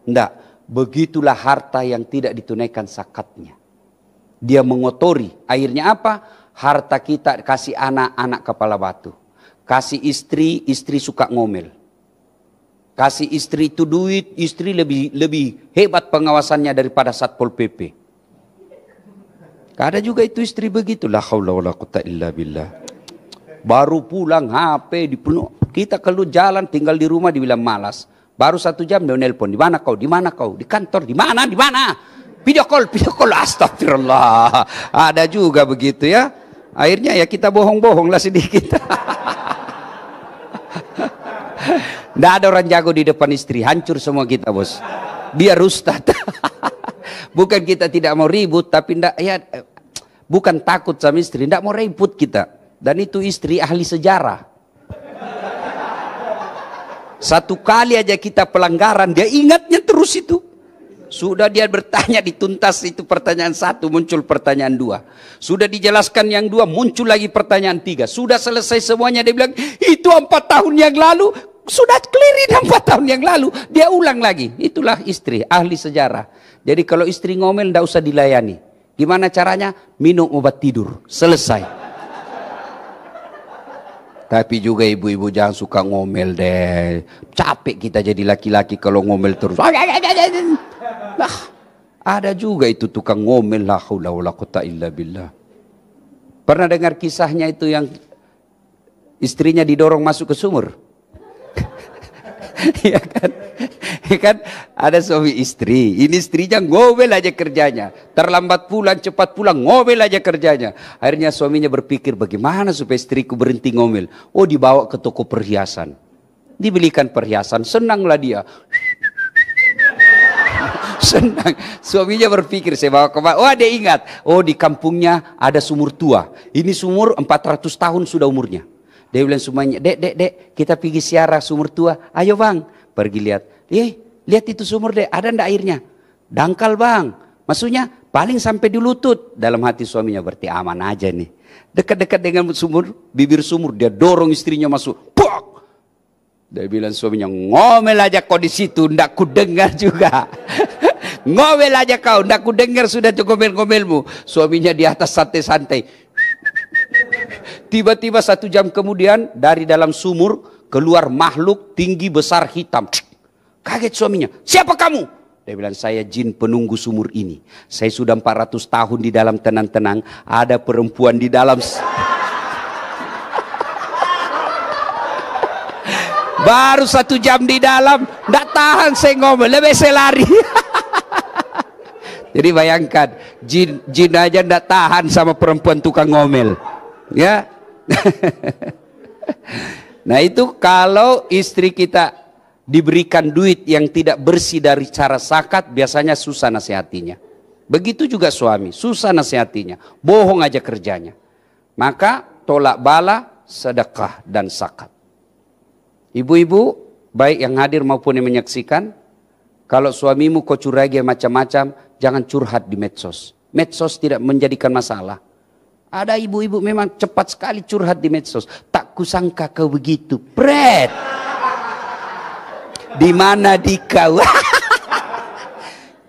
A: Tidak. Begitulah harta yang tidak ditunaikan zakatnya. Dia mengotori. Airnya apa? Harta kita kasih anak kepala batu. Kasih istri suka ngomel. Kasih istri itu duit, istri lebih hebat pengawasannya daripada Satpol PP. Ada juga itu istri begitu. La haula wala quwata illa billah. Baru pulang HP dipenuh. Kita keluar jalan tinggal di rumah dibilang malas. Baru 1 jam dia nelpon. Di mana kau? Di mana kau? Di kantor. Di mana? Di mana? Video call. Astagfirullah. Ada juga begitu ya. Akhirnya ya kita bohong-bohong lah sedikit. Tidak ada orang jago di depan istri, hancur semua kita bos. Biar ustad. Bukan kita tidak mau ribut, tapi bukan takut sama istri, tidak mau ribut kita. Dan itu istri ahli sejarah. Satu kali aja kita pelanggaran, dia ingatnya terus itu. Sudah dia bertanya dituntas itu pertanyaan 1, muncul pertanyaan 2. Sudah dijelaskan yang 2, muncul lagi pertanyaan 3. Sudah selesai semuanya, dia bilang itu 4 tahun yang lalu. Sudah clear 4 tahun yang lalu, dia ulang lagi. Itulah istri, ahli sejarah. Jadi kalau istri ngomel, tidak usah dilayani. Gimana caranya? Minum obat tidur, selesai. Tapi juga ibu-ibu jangan suka ngomel deh. Capek kita jadi laki-laki kalau ngomel terus. Nah, ada juga itu tukang ngomel, la haula wala quwata illa billah. Pernah dengar kisahnya itu yang istrinya didorong masuk ke sumur? Ya kan? Ya kan? Ada suami istri, ini istrinya ngomel aja kerjanya. Terlambat pulang, cepat pulang, ngomel aja kerjanya. Akhirnya suaminya berpikir, bagaimana supaya istriku berhenti ngomel? Oh, dibawa ke toko perhiasan. Dibelikan perhiasan, senanglah dia. Senang. Suaminya berpikir, saya bawa kemana? Oh, dia ingat. Oh, di kampungnya ada sumur tua. Ini sumur 400 tahun sudah umurnya. Dia bilang semuanya, dek, kita pergi siarah sumur tua. Ayo bang, pergi lihat. Lihat itu sumur dek, ada ndak airnya? Dangkal bang. Maksudnya paling sampai di lutut. Dalam hati suaminya berarti aman aja nih. Dekat-dekat dengan sumur, bibir sumur, dia dorong istrinya masuk. Puk! Dia bilang suaminya, ngomel aja kau di situ, ndak ku dengar juga. Ngomel aja kau, ndak ku dengar sudah ngomel-ngomelmu. Suaminya di atas santai-santai. Tiba-tiba 1 jam kemudian dari dalam sumur keluar makhluk tinggi besar hitam. Kaget suaminya. Siapa kamu? Dia bilang, saya jin penunggu sumur ini. Saya sudah 400 tahun di dalam tenang-tenang. Ada perempuan di dalam. Baru 1 jam di dalam. Nggak tahan saya ngomel. Lebih saya lari. Jadi bayangkan. Jin aja nggak tahan sama perempuan tukang ngomel. Ya. Nah itu kalau istri kita diberikan duit yang tidak bersih dari cara zakat, biasanya susah nasihatinya. Begitu juga suami, susah nasihatinya, bohong aja kerjanya. Maka tolak bala, sedekah dan zakat. Ibu-ibu baik yang hadir maupun yang menyaksikan, kalau suamimu kau curigai macam-macam, jangan curhat di medsos. Medsos tidak menjadikan masalah. Ada ibu-ibu memang cepat sekali curhat di medsos. Tak kusangka kau begitu. Pret. Di mana di kau?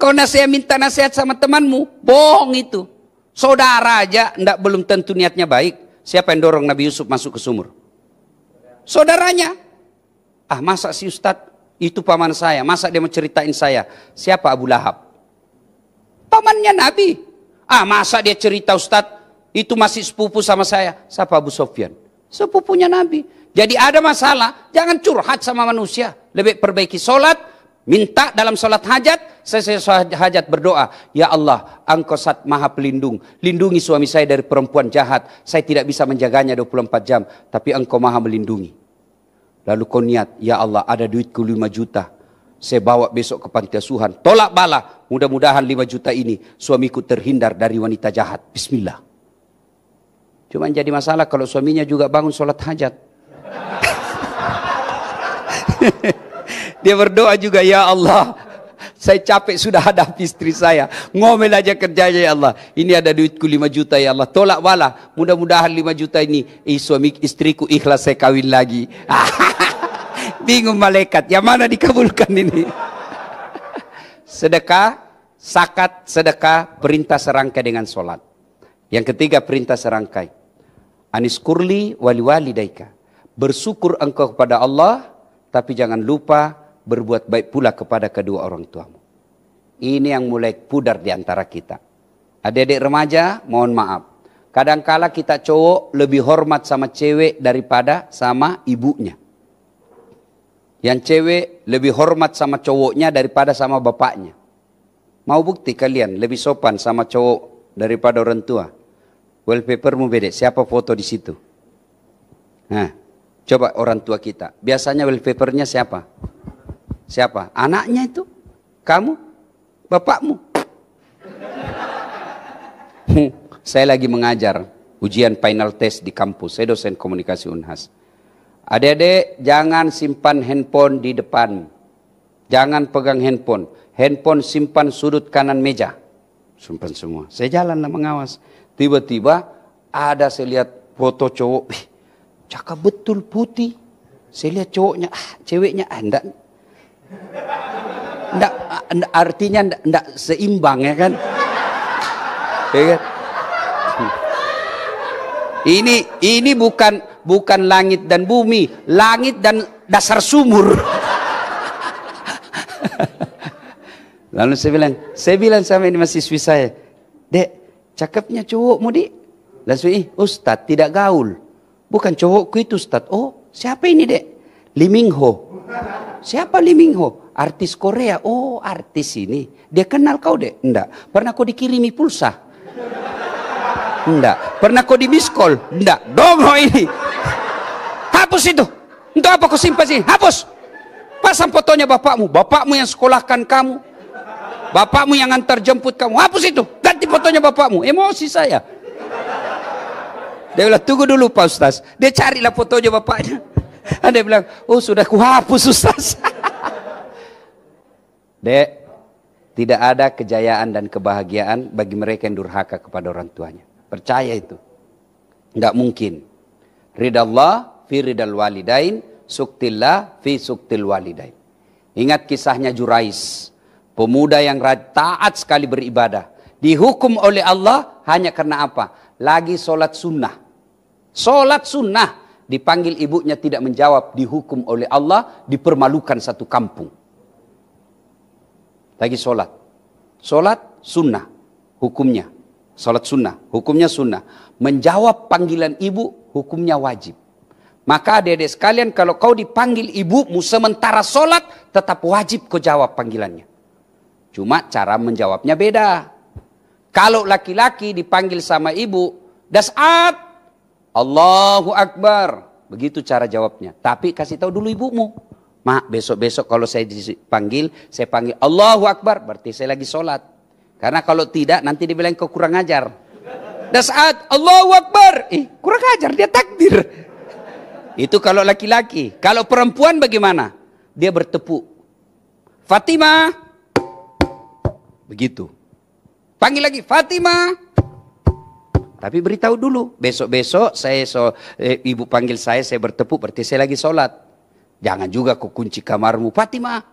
A: Kau minta nasihat sama temanmu. Bohong itu. Saudara aja belum tentu niatnya baik. Siapa yang dorong Nabi Yusuf masuk ke sumur? Saudaranya. Ah, masa si Ustadz itu paman saya. Masa dia mau ceritain saya? Siapa Abu Lahab? Pamannya Nabi. Ah, masa dia cerita Ustadz? Itu masih sepupu sama saya. Siapa Abu Sofyan? Sepupunya Nabi. Jadi ada masalah, jangan curhat sama manusia. Lebih perbaiki solat, minta dalam solat hajat. Selesai solat hajat berdoa. Ya Allah, Engkau Zat Maha Pelindung. Lindungi suami saya dari perempuan jahat. Saya tidak bisa menjaganya 24 jam. Tapi Engkau Maha melindungi. Lalu kau niat, ya Allah ada duitku 5 juta. Saya bawa besok ke panti asuhan. Tolak bala. Mudah-mudahan 5 juta ini suamiku terhindar dari wanita jahat. Bismillah. Cuma jadi masalah kalau suaminya juga bangun sholat hajat. Dia berdoa juga, ya Allah, saya capek sudah hadapi istri saya. Ngomel aja kerjanya ya Allah. Ini ada duitku 5 juta ya Allah. Tolak bala. Mudah-mudahan 5 juta ini suami istriku ikhlas saya kawin lagi. Bingung malaikat. Yang mana dikabulkan ini? Sedekah, zakat, sedekah, perintah serangkai dengan sholat. Yang ketiga perintah serangkai. Aniskurli wali walidaika. Bersyukur engkau kepada Allah, tapi jangan lupa berbuat baik pula kepada kedua orang tuamu. Ini yang mulai pudar di antara kita. Adik-adik remaja, mohon maaf. Kadangkala kita cowok lebih hormat sama cewek daripada sama ibunya. Yang cewek lebih hormat sama cowoknya daripada sama bapaknya. Mau bukti kalian lebih sopan sama cowok daripada orang tua? Wallpapermu beda, siapa foto di situ? Nah, coba orang tua kita. Biasanya wallpapernya siapa? Siapa? Anaknya itu? Kamu? Bapakmu? Saya lagi mengajar ujian final test di kampus. Saya dosen komunikasi Unhas. Adik-adik, jangan simpan handphone di depan. Jangan pegang handphone. Handphone simpan sudut kanan meja. Simpan semua. Saya jalanlah mengawas. Tiba-tiba ada saya lihat foto cowok. Cakep betul putih. Saya lihat cowoknya, ceweknya enggak. Artinya enggak seimbang ya kan. Ya kan? Ini bukan langit dan bumi, langit dan dasar sumur. Lalu saya bilang sama ini mahasiswi saya, Dek, cakepnya cowokmu, Dik. Langsung, Ustadz tidak gaul. Bukan cowokku itu, Ustadz. Oh, siapa ini, Dek? Lee Min Ho. Siapa Lee Min Ho? Artis Korea. Oh, artis ini. Dia kenal kau, Dek? Enggak. Pernah kau dikirimi pulsa? Enggak. Pernah kau di miss call? Enggak. Dongo ini. Hapus itu. Untuk apa kau simpan sih? Hapus. Pasang fotonya bapakmu. Bapakmu yang sekolahkan kamu. Bapakmu yang antar jemput kamu. Hapus itu. Ganti fotonya bapakmu. Emosi saya. Dia bilang, tunggu dulu Pak Ustaz. Dia carilah fotonya bapaknya. Dia bilang, oh sudah kuhapus Ustaz. Dek, tidak ada kejayaan dan kebahagiaan bagi mereka yang durhaka kepada orang tuanya. Percaya itu. Enggak mungkin. Ridallah fi ridal walidain, suktillah fi suktil walidain. Ingat kisahnya Jurais. Pemuda yang taat sekali beribadah. Dihukum oleh Allah hanya karena apa? Lagi sholat sunnah. Sholat sunnah. Dipanggil ibunya tidak menjawab. Dihukum oleh Allah. Dipermalukan satu kampung. Lagi sholat. Sholat sunnah. Hukumnya. Sholat sunnah. Hukumnya sunnah. Menjawab panggilan ibu. Hukumnya wajib. Maka adik-adik sekalian, kalau kau dipanggil ibumu sementara sholat, tetap wajib kau jawab panggilannya. Cuma cara menjawabnya beda. Kalau laki-laki dipanggil sama ibu, das'at, Allahu Akbar. Begitu cara jawabnya. Tapi kasih tahu dulu ibumu. Mak, besok-besok kalau saya dipanggil, saya panggil Allahu Akbar. Berarti saya lagi sholat. Karena kalau tidak, nanti dibilang kau kurang ajar. Das'at, Allahu Akbar. Kurang ajar, dia takbir. Itu kalau laki-laki. Kalau perempuan bagaimana? Dia bertepuk. Fatimah. Begitu. Panggil lagi, Fatimah. Tapi beritahu dulu. Besok-besok ibu panggil saya bertepuk. Berarti saya lagi sholat. Jangan juga kau kunci kamarmu. Fatimah.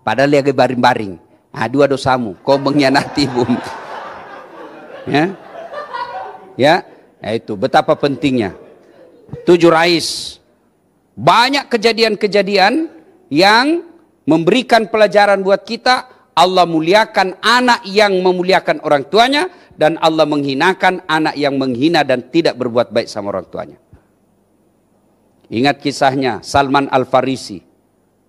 A: Padahal dia lagi baring-baring. Dua dosamu. Kau mengkhianati ibumu. Ya. Itu betapa pentingnya. 7 Rais. Banyak kejadian-kejadian yang memberikan pelajaran buat kita. Allah muliakan anak yang memuliakan orang tuanya. Dan Allah menghinakan anak yang menghina dan tidak berbuat baik sama orang tuanya. Ingat kisahnya Salman Al-Farisi.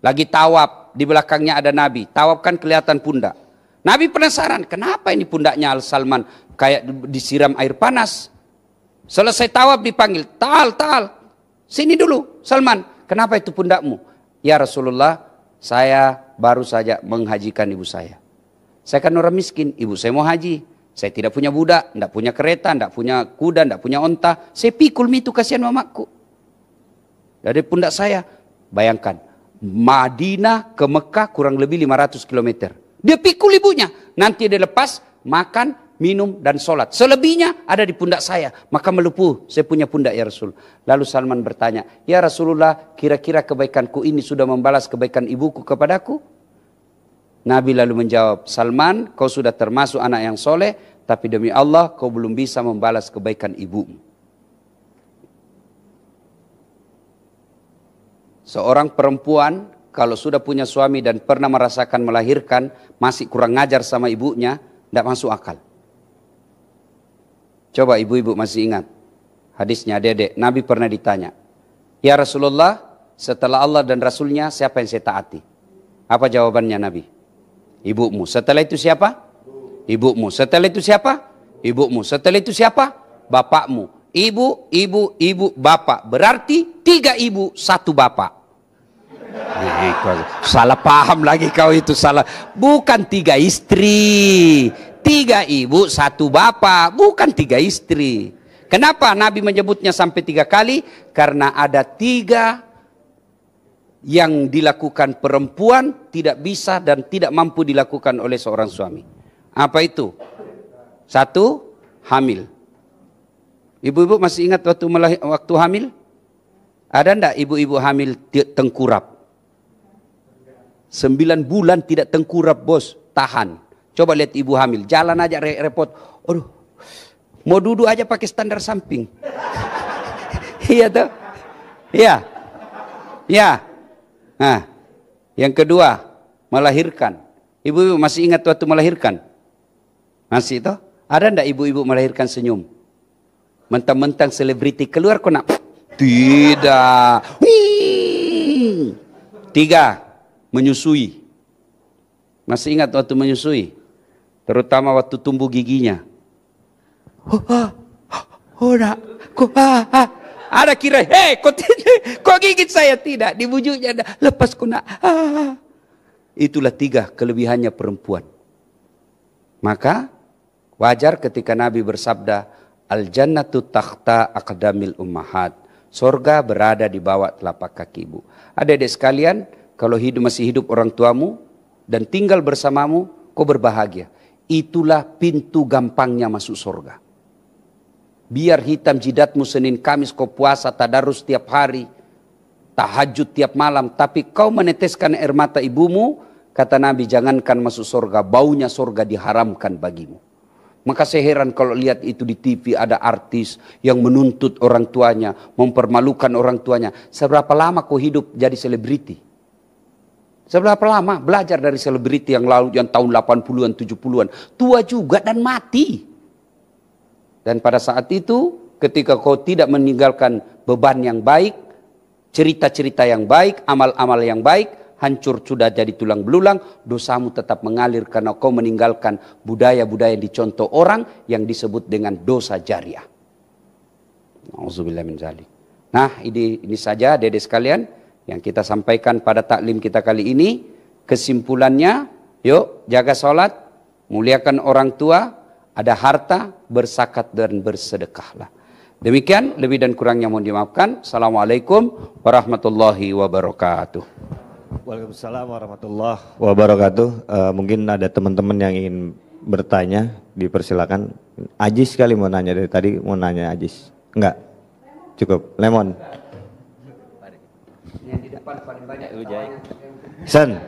A: Lagi tawaf, di belakangnya ada Nabi. Tawaf kan kelihatan pundak. Nabi penasaran, kenapa ini pundaknya Al-Salman kayak disiram air panas. Selesai tawaf dipanggil, Tal, sini dulu Salman. Kenapa itu pundakmu? Ya Rasulullah, saya baru saja menghajikan ibu saya. Saya kan orang miskin, ibu saya mau haji. Saya tidak punya budak, tidak punya kereta, tidak punya kuda, tidak punya onta. Saya pikul itu kasihan mamaku. Dari pundak saya, bayangkan. Madinah ke Mekah kurang lebih 500 km. Dia pikul ibunya. Nanti dia lepas, makan, minum, dan sholat. Selebihnya ada di pundak saya. Maka melupuh, saya punya pundak ya Rasul. Lalu Salman bertanya, ya Rasulullah, kira-kira kebaikanku ini sudah membalas kebaikan ibuku kepadaku? Nabi lalu menjawab, Salman, kau sudah termasuk anak yang soleh, tapi demi Allah kau belum bisa membalas kebaikan ibumu. Seorang perempuan kalau sudah punya suami dan pernah merasakan melahirkan, masih kurang ngajar sama ibunya, tidak masuk akal. Coba ibu-ibu masih ingat hadisnya Dedek, Nabi pernah ditanya, ya Rasulullah, setelah Allah dan Rasulnya siapa yang saya taati? Apa jawabannya Nabi? Ibumu. Setelah itu siapa? Ibumu. Setelah itu siapa? Ibumu. Setelah itu siapa? Bapakmu. Ibu, bapak. Berarti 3 ibu, 1 bapak. Salah paham lagi kau itu, salah. Bukan 3 istri. 3 ibu, 1 bapak. Bukan 3 istri. Kenapa Nabi menyebutnya sampai 3 kali? Karena ada 3 yang dilakukan perempuan tidak bisa dan tidak mampu dilakukan oleh seorang suami. Apa itu? 1, hamil. Ibu-ibu masih ingat waktu hamil? Ada enggak ibu-ibu hamil tengkurap? 9 bulan tidak tengkurap bos, tahan. Coba lihat ibu hamil, jalan aja repot. Aduh, mau duduk aja pakai standar samping. Iya tuh. Iya. Ya. Nah, yang kedua, melahirkan. Ibu-ibu masih ingat waktu melahirkan? Masih itu? Ada enggak ibu-ibu melahirkan senyum? Mentang-mentang selebriti keluar kok nak? Tidak. Tiga, menyusui. Masih ingat waktu menyusui? Terutama waktu tumbuh giginya. Ada kira, kok gigit saya? Tidak, dibujuknya ada. Lepas kuna. Itulah tiga kelebihannya perempuan. Maka wajar ketika Nabi bersabda, Al-jannatu takhta aqdamil ummahat. Sorga berada di bawah telapak kaki ibu. Adik-adik sekalian, kalau masih hidup orang tuamu dan tinggal bersamamu, kau berbahagia. Itulah pintu gampangnya masuk sorga. Biar hitam jidatmu Senin Kamis kau puasa tadarus tiap hari, tahajud tiap malam, tapi kau meneteskan air mata ibumu, kata Nabi, jangankan masuk sorga, baunya sorga diharamkan bagimu. Maka saya heran kalau lihat itu di TV, ada artis yang menuntut orang tuanya, mempermalukan orang tuanya. Seberapa lama kau hidup jadi selebriti? Seberapa lama belajar dari selebriti yang lalu, yang tahun 80-an, 70-an. Tua juga dan mati. Dan pada saat itu, ketika kau tidak meninggalkan beban yang baik, cerita-cerita yang baik, amal-amal yang baik, hancur sudah jadi tulang belulang, dosamu tetap mengalir karena kau meninggalkan budaya-budaya yang dicontoh orang yang disebut dengan dosa jariah. Auzubillah min dzalik. Nah, ini saja adik-adik sekalian yang kita sampaikan pada taklim kita kali ini. Kesimpulannya, yuk jaga sholat, muliakan orang tua, ada harta, berzakat dan bersedekahlah. Demikian, lebih dan kurangnya mohon dimaafkan. Assalamualaikum warahmatullahi wabarakatuh.
B: Waalaikumsalam warahmatullahi wabarakatuh. Mungkin ada teman-teman yang ingin bertanya, dipersilakan. Ajis sekali mau nanya dari tadi, mau nanya Ajis. Enggak? Cukup. Lemon.
A: Yang di depan paling banyak Ujai.
B: Sen.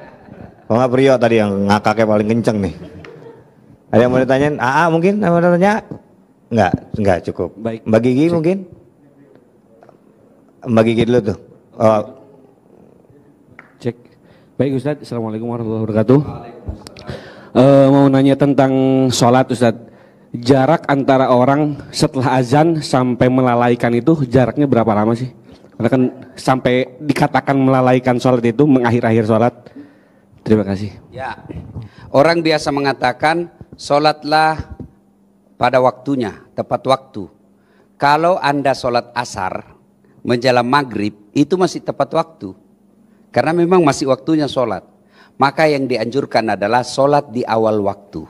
B: Kok nggak Priyo tadi yang ngakaknya paling kenceng nih? Ada yang mau ditanyain? AA mungkin mau tanya? Enggak cukup.
C: Baik.
B: Mbak Gigi mungkin? Mbak Gigi dulu tuh. Oh.
C: Cek. Baik Ustadz, Assalamualaikum warahmatullahi wabarakatuh. Mau nanya tentang sholat Ustadz. Jarak antara orang setelah azan sampai melalaikan itu jaraknya berapa lama sih? Karena kan sampai dikatakan melalaikan sholat itu mengakhir-akhir sholat. Terima kasih.
A: Ya, orang biasa mengatakan sholatlah pada waktunya, tepat waktu. Kalau Anda sholat asar menjelang maghrib itu masih tepat waktu. Karena memang masih waktunya sholat. Maka yang dianjurkan adalah sholat di awal waktu.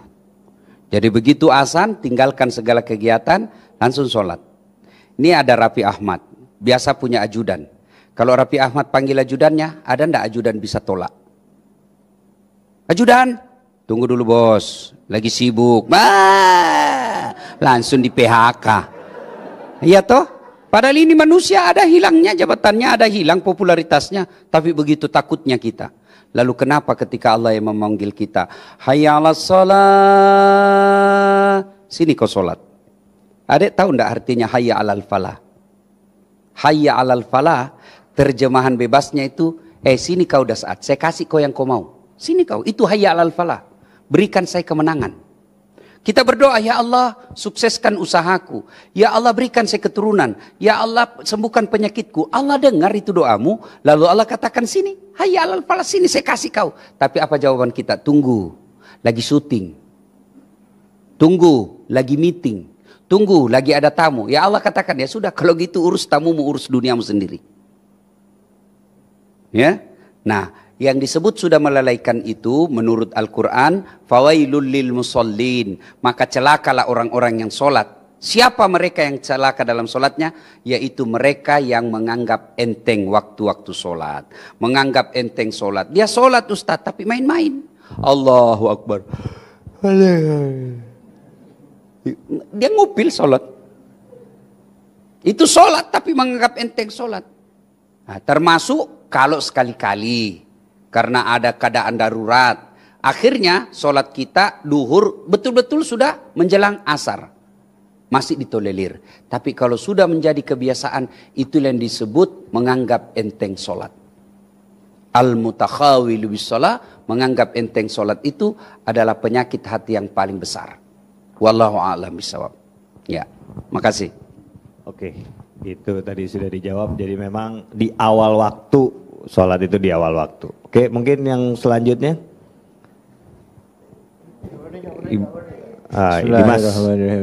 A: Jadi begitu azan tinggalkan segala kegiatan langsung sholat. Ini ada Raffi Ahmad. Biasa punya ajudan. Kalau Raffi Ahmad panggil ajudannya, ada ndak ajudan bisa tolak? Ajudan, tunggu dulu bos, lagi sibuk. Langsung di PHK. Iya toh? Padahal ini manusia ada hilangnya jabatannya, ada hilang popularitasnya. Tapi begitu takutnya kita. Lalu kenapa ketika Allah yang memanggil kita, hayya 'alas shalah, sini kau sholat. Adek tahu ndak artinya hayya 'alal falah? Hayya 'alal falah, terjemahan bebasnya itu, sini kau udah saat, saya kasih kau yang kau mau. Sini kau, itu hayya 'alal falah. Berikan saya kemenangan. Kita berdoa, ya Allah sukseskan usahaku. Ya Allah berikan saya keturunan. Ya Allah sembuhkan penyakitku. Allah dengar itu doamu. Lalu Allah katakan sini, hayya 'alal falah, sini saya kasih kau. Tapi apa jawaban kita? Tunggu, lagi syuting. Tunggu, lagi meeting. Tunggu, lagi ada tamu. Ya Allah katakan, ya sudah kalau gitu urus tamumu, urus duniamu sendiri. Ya, nah yang disebut sudah melalaikan itu menurut Al-Quran, fawailul lil musallin, maka celakalah orang-orang yang sholat. Siapa mereka yang celaka dalam sholatnya? Yaitu mereka yang menganggap enteng waktu-waktu sholat. Menganggap enteng sholat. Dia sholat Ustaz tapi main-main. Allahu Akbar. Dia ngupil sholat. Itu sholat tapi menganggap enteng sholat. Nah, termasuk kalau sekali-kali karena ada keadaan darurat, akhirnya sholat kita duhur betul-betul sudah menjelang asar. masih ditolerir. Tapi kalau sudah menjadi kebiasaan, itulah yang disebut menganggap enteng sholat. Al-mutakhawilu bis-shalah, menganggap enteng sholat itu adalah penyakit hati yang paling besar. Wallahu a'lam bishawab. Ya, makasih.
B: Oke, itu tadi sudah dijawab. Jadi memang di awal waktu, sholat itu di awal waktu. Oke, mungkin yang selanjutnya. Dimas.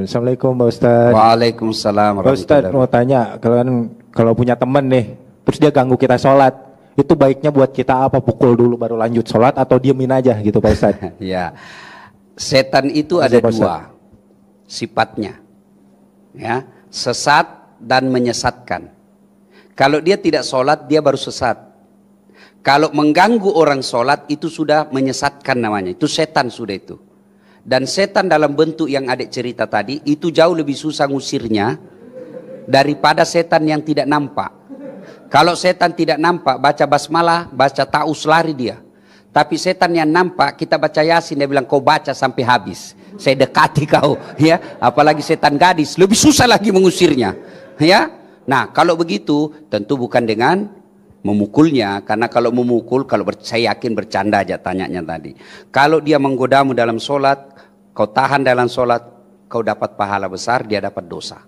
D: Assalamualaikum Pak Ustadz.
A: Waalaikumsalam.
D: Pak Ustadz mau tanya, kalau punya teman nih, terus dia ganggu kita sholat, itu baiknya buat kita apa? Pukul dulu baru lanjut sholat atau diemin aja gitu Pak Ustadz?
A: Ya, setan itu ada dua sifatnya, ya, sesat dan menyesatkan. Kalau dia tidak sholat, dia baru sesat. Kalau mengganggu orang sholat, itu sudah menyesatkan namanya, itu setan sudah itu. Dan setan dalam bentuk yang adik cerita tadi, itu jauh lebih susah ngusirnya daripada setan yang tidak nampak. Kalau setan tidak nampak, baca basmalah, baca ta'us, lari dia. Tapi setan yang nampak, kita baca yasin, dia bilang kau baca sampai habis. Saya dekati kau, ya. Apalagi setan gadis, lebih susah lagi mengusirnya, ya. Nah, kalau begitu, tentu bukan dengan memukulnya, karena kalau memukul, saya yakin bercanda aja tanyanya tadi. Kalau dia menggodamu dalam sholat, kau tahan dalam sholat, kau dapat pahala besar, dia dapat dosa.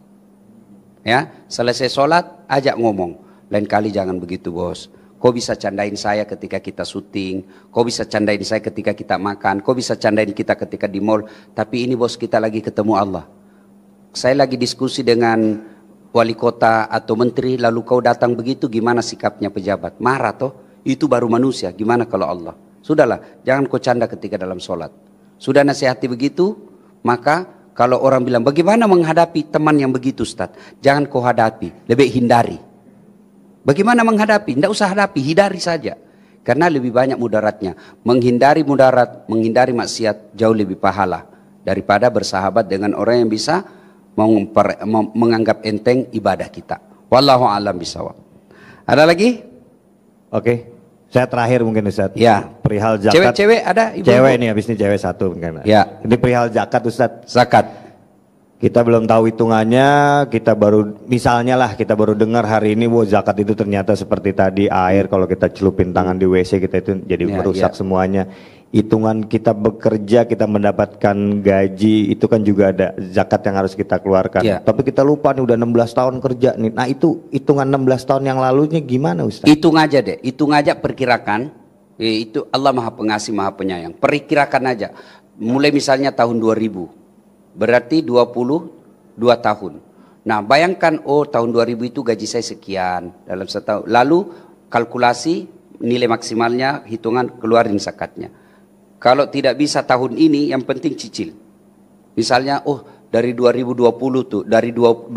A: Ya, selesai sholat, ajak ngomong. Lain kali jangan begitu bos. Kau bisa candain saya ketika kita syuting, kau bisa candain saya ketika kita makan, kau bisa candain kita ketika di mall. Tapi ini bos, kita lagi ketemu Allah. Saya lagi diskusi dengan wali kota atau menteri, lalu kau datang begitu, gimana sikapnya pejabat? Marah toh? Itu baru manusia, gimana kalau Allah? Sudahlah, jangan kau canda ketika dalam sholat. Sudah nasihati begitu, maka kalau orang bilang, bagaimana menghadapi teman yang begitu Ustaz? Jangan kau hadapi, lebih hindari. Bagaimana menghadapi? Tidak usah hadapi, hindari saja. Karena lebih banyak mudaratnya. Menghindari mudarat, menghindari maksiat, jauh lebih pahala. Daripada bersahabat dengan orang yang bisa menganggap enteng ibadah kita. Wallahu a'lam bishawab. Ada lagi?
B: Oke, saya terakhir mungkin Ustaz.
A: Ya.
B: Perihal zakat.
A: Cewek-cewek ada? Ibu-ibu?
B: Cewek ini, habis ini cewek satu mungkin.
A: Ya.
B: Ini perihal zakat Ustaz.
A: Zakat.
B: Kita belum tahu hitungannya, kita baru, misalnya lah kita baru dengar hari ini, wah zakat itu ternyata seperti tadi air, kalau kita celupin tangan di WC kita itu jadi merusak semuanya. Hitungan kita bekerja, kita mendapatkan gaji, itu kan juga ada zakat yang harus kita keluarkan. Tapi kita lupa nih udah 16 tahun kerja nih. Nah itu hitungan 16 tahun yang lalunya gimana Ustaz?
A: Hitung aja deh, hitung aja perkirakan. Itu Allah Maha Pengasih, Maha Penyayang. Perkirakan aja. Mulai misalnya tahun 2000. Berarti 22 tahun. Nah bayangkan, oh tahun 2000 itu gaji saya sekian dalam setahun. Lalu kalkulasi nilai maksimalnya, hitungan keluarin zakatnya. Kalau tidak bisa tahun ini, yang penting cicil. Misalnya, oh dari 2020 tuh, dari 2000,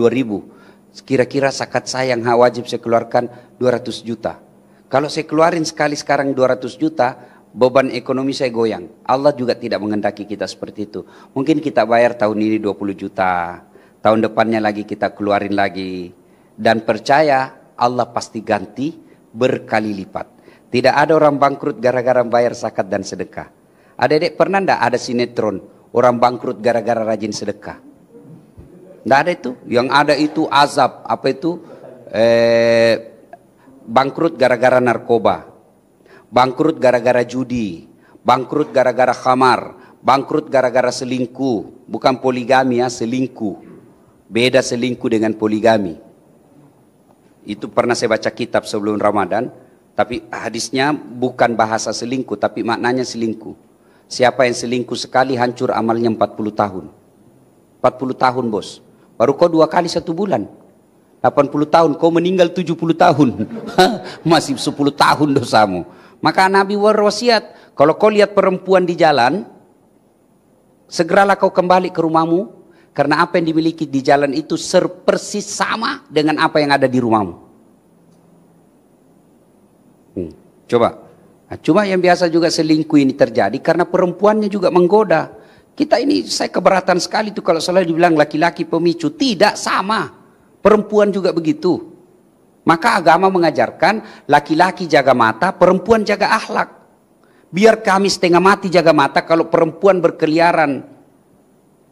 A: kira-kira zakat saya yang wajib saya keluarkan 200 juta. Kalau saya keluarin sekali sekarang 200 juta, beban ekonomi saya goyang. Allah juga tidak menghendaki kita seperti itu. Mungkin kita bayar tahun ini 20 juta, tahun depannya lagi kita keluarin lagi. Dan percaya Allah pasti ganti berkali lipat. Tidak ada orang bangkrut gara-gara bayar zakat dan sedekah. Adik-adik pernah enggak ada sinetron orang bangkrut gara-gara rajin sedekah? Enggak ada itu. Yang ada itu azab, apa itu? Bangkrut gara-gara narkoba, bangkrut gara-gara judi, bangkrut gara-gara khamar, bangkrut gara-gara selingkuh. Bukan poligami ya, selingkuh. Beda selingkuh dengan poligami. Itu pernah saya baca kitab sebelum Ramadan, tapi hadisnya bukan bahasa selingkuh, tapi maknanya selingkuh. Siapa yang selingkuh sekali hancur amalnya 40 tahun. 40 tahun bos. Baru kau 2 kali 1 bulan. 80 tahun, kau meninggal 70 tahun. Masih 10 tahun dosamu. Maka Nabi berwasiat, kalau kau lihat perempuan di jalan, segeralah kau kembali ke rumahmu, karena apa yang dimiliki di jalan itu persis sama dengan apa yang ada di rumahmu. Coba. Nah, cuma yang biasa juga selingkuh ini terjadi karena perempuannya juga menggoda. Kita ini, saya keberatan sekali tuh kalau selalu dibilang laki-laki pemicu. Tidak, sama. Perempuan juga begitu. Maka agama mengajarkan laki-laki jaga mata, perempuan jaga akhlak. Biar kami setengah mati jaga mata, kalau perempuan berkeliaran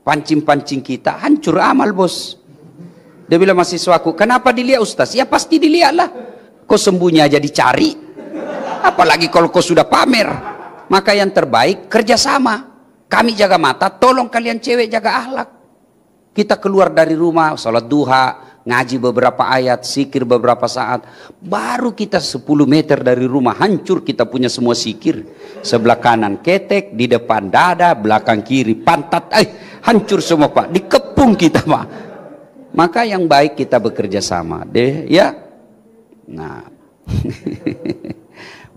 A: pancing-pancing kita, hancur amal bos. Dia bilang mahasiswaku, kenapa dilihat Ustaz? Ya pasti dilihat lah. Kau sembunyi aja dicari. Apalagi kalau kau sudah pamer. Maka yang terbaik kerjasama. Kami jaga mata, tolong kalian cewek jaga akhlak. Kita keluar dari rumah, sholat duha, ngaji beberapa ayat, zikir beberapa saat. Baru kita 10 meter dari rumah, hancur kita punya semua zikir. Sebelah kanan ketek, di depan dada, belakang kiri pantat. Hancur semua Pak, dikepung kita Pak. Maka yang baik kita bekerja sama deh ya. Nah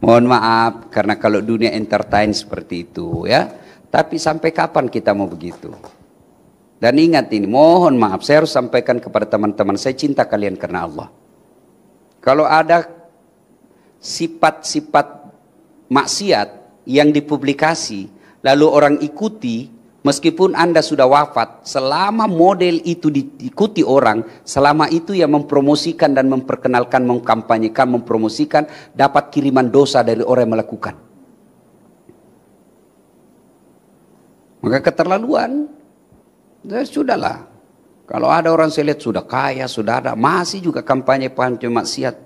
A: mohon maaf karena kalau dunia entertain seperti itu ya. Tapi sampai kapan kita mau begitu? Dan ingat ini, mohon maaf saya harus sampaikan kepada teman-teman, saya cinta kalian karena Allah. Kalau ada sifat-sifat maksiat yang dipublikasi lalu orang ikuti, meskipun Anda sudah wafat, selama model itu diikuti orang, selama itu yang mempromosikan dan memperkenalkan, mengkampanyekan, mempromosikan, dapat kiriman dosa dari orang yang melakukan. Maka keterlaluan, ya sudahlah. Kalau ada orang saya lihat sudah kaya, sudah ada, masih juga kampanye maksiat.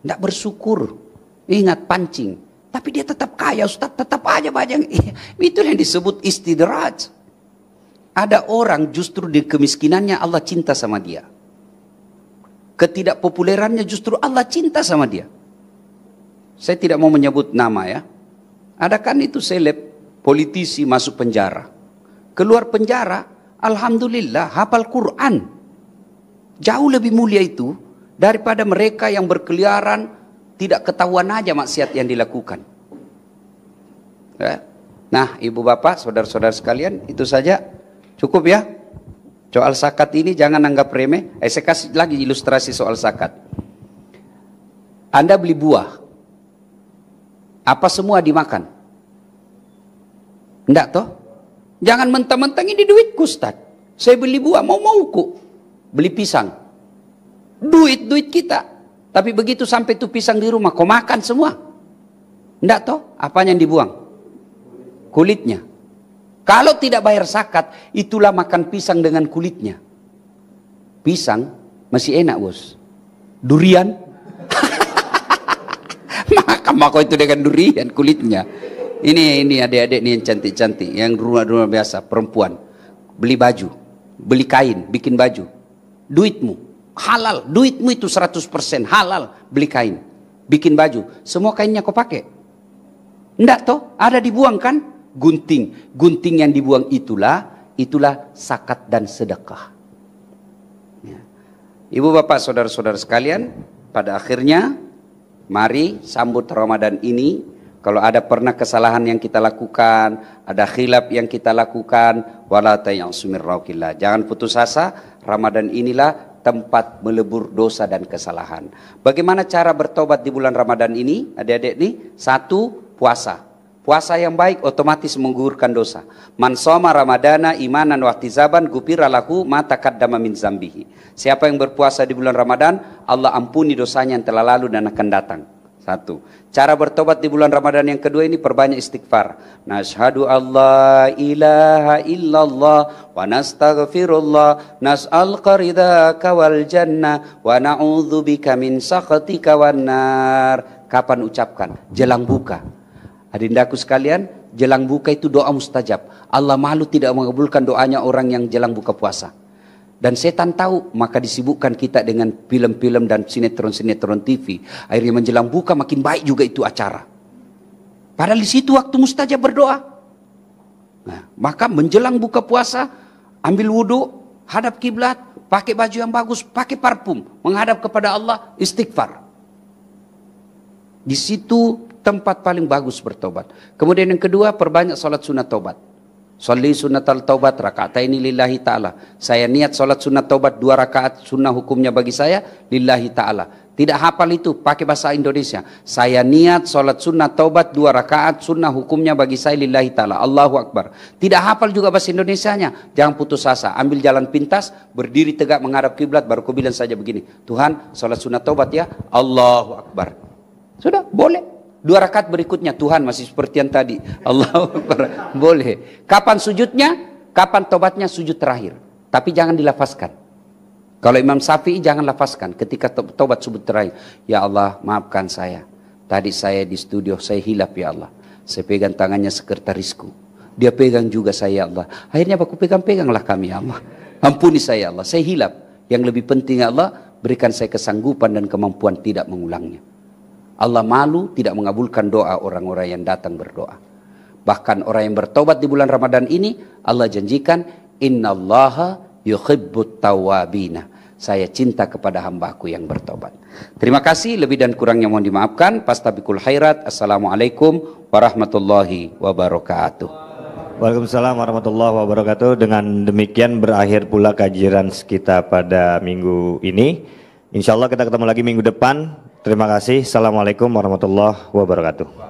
A: Tidak bersyukur, ingat pancing. Tapi dia tetap kaya, Ustaz, tetap aja banyak. Itu yang disebut istidraj. Ada orang justru di kemiskinannya Allah cinta sama dia. Ketidakpopulerannya justru Allah cinta sama dia. Saya tidak mau menyebut nama ya. Ada kan itu seleb, politisi masuk penjara. Keluar penjara, alhamdulillah hafal Quran. Jauh lebih mulia itu daripada mereka yang berkeliaran tidak ketahuan aja maksiat yang dilakukan. Ya. Nah, ibu bapak, saudara-saudara sekalian, itu saja cukup ya. Soal zakat ini jangan anggap remeh. Saya kasih lagi ilustrasi soal zakat. Anda beli buah, apa semua dimakan? Enggak toh? Jangan mentang-mentang ini duitku Ustaz. Saya beli buah, mau-mauku. Beli pisang. Duit kita. Tapi begitu sampai itu pisang di rumah, kau makan semua. Enggak toh? Apanya yang dibuang? Kulitnya. Kalau tidak bayar zakat, itulah makan pisang dengan kulitnya. Pisang masih enak bos. Durian. Makan kau itu dengan durian kulitnya. Ini adik-adik nih yang cantik-cantik, yang rumah-rumah biasa, perempuan. Beli baju, beli kain, bikin baju. Duitmu. Halal, duitmu itu 100% halal. Beli kain, bikin baju, semua kainnya kau pakai. Enggak toh, ada dibuang kan? Gunting, gunting yang dibuang itulah zakat dan sedekah. Ya. Ibu bapak saudara-saudara sekalian, pada akhirnya mari sambut Ramadan ini. Kalau ada pernah kesalahan yang kita lakukan, ada khilaf yang kita lakukan, wala ta'yasumir rauqillah. Jangan putus asa, Ramadan inilah tempat melebur dosa dan kesalahan. Bagaimana cara bertobat di bulan Ramadan ini? Adik-adik nih, 1, puasa. Puasa yang baik otomatis menggugurkan dosa. Man shoma ramadana imanan wa ihtisaban ghufira lahu ma taqaddama min zambihi. Siapa yang berpuasa di bulan Ramadan, Allah ampuni dosanya yang telah lalu dan akan datang. 1. Cara bertobat di bulan Ramadan yang kedua ini perbanyak istighfar. Nashhadu alla ilaha illallah wa nastaghfirullah nas'aluka ridhaka wal jannah wa na'udzubika min sakhatika wan nar. Kapan ucapkan? Jelang buka. Adindaku sekalian, jelang buka itu doa mustajab. Allah malu tidak mengabulkan doanya orang yang jelang buka puasa. Dan setan tahu, maka disibukkan kita dengan film-film dan sinetron-sinetron TV. Akhirnya menjelang buka makin baik juga itu acara. Padahal di situ waktu mustajab berdoa. Nah, maka menjelang buka puasa, ambil wudhu, hadap kiblat, pakai baju yang bagus, pakai parfum, menghadap kepada Allah, istighfar. Di situ tempat paling bagus bertobat. Kemudian yang kedua, perbanyak salat sunat taubat. Sholli sunnatal taubat raka'ataini lillahi ta'ala. Saya niat salat sunat taubat 2 rakaat sunnah hukumnya bagi saya lillahi ta'ala. Tidak hafal itu, pakai bahasa Indonesia. Saya niat salat sunat taubat 2 rakaat sunnah hukumnya bagi saya lillahi ta'ala. Allahu Akbar. Tidak hafal juga bahasa Indonesianya. Jangan putus asa, ambil jalan pintas, berdiri tegak menghadap kiblat, baru kau bilang saja begini. Tuhan, salat sunat taubat ya. Allahu Akbar. Sudah, boleh. 2 rakaat berikutnya, Tuhan masih seperti yang tadi. Allahu Akbar. Boleh. Kapan sujudnya? Kapan tobatnya? Sujud terakhir. Tapi jangan dilafazkan. Kalau Imam Syafi'i jangan lafazkan ketika tobat sujud terakhir. Ya Allah, maafkan saya. Tadi saya di studio, saya hilaf ya Allah. Saya pegang tangannya sekretarisku. Dia pegang juga saya ya Allah. Akhirnya aku pegang-peganglah kami ya Allah. Ampuni saya ya Allah, saya hilaf. Yang lebih penting ya Allah, berikan saya kesanggupan dan kemampuan tidak mengulangnya. Allah malu tidak mengabulkan doa orang-orang yang datang berdoa. Bahkan orang yang bertobat di bulan Ramadan ini, Allah janjikan, innallaha yuhibbut tawwabina. Saya cinta kepada hambaku yang bertobat. Terima kasih, lebih dan kurangnya mohon dimaafkan. Fastabiqul khairat. Assalamualaikum warahmatullahi wabarakatuh.
B: Waalaikumsalam warahmatullahi wabarakatuh. Dengan demikian berakhir pula kajian kita pada minggu ini. Insya Allah kita ketemu lagi minggu depan. Terima kasih. Assalamualaikum warahmatullahi wabarakatuh.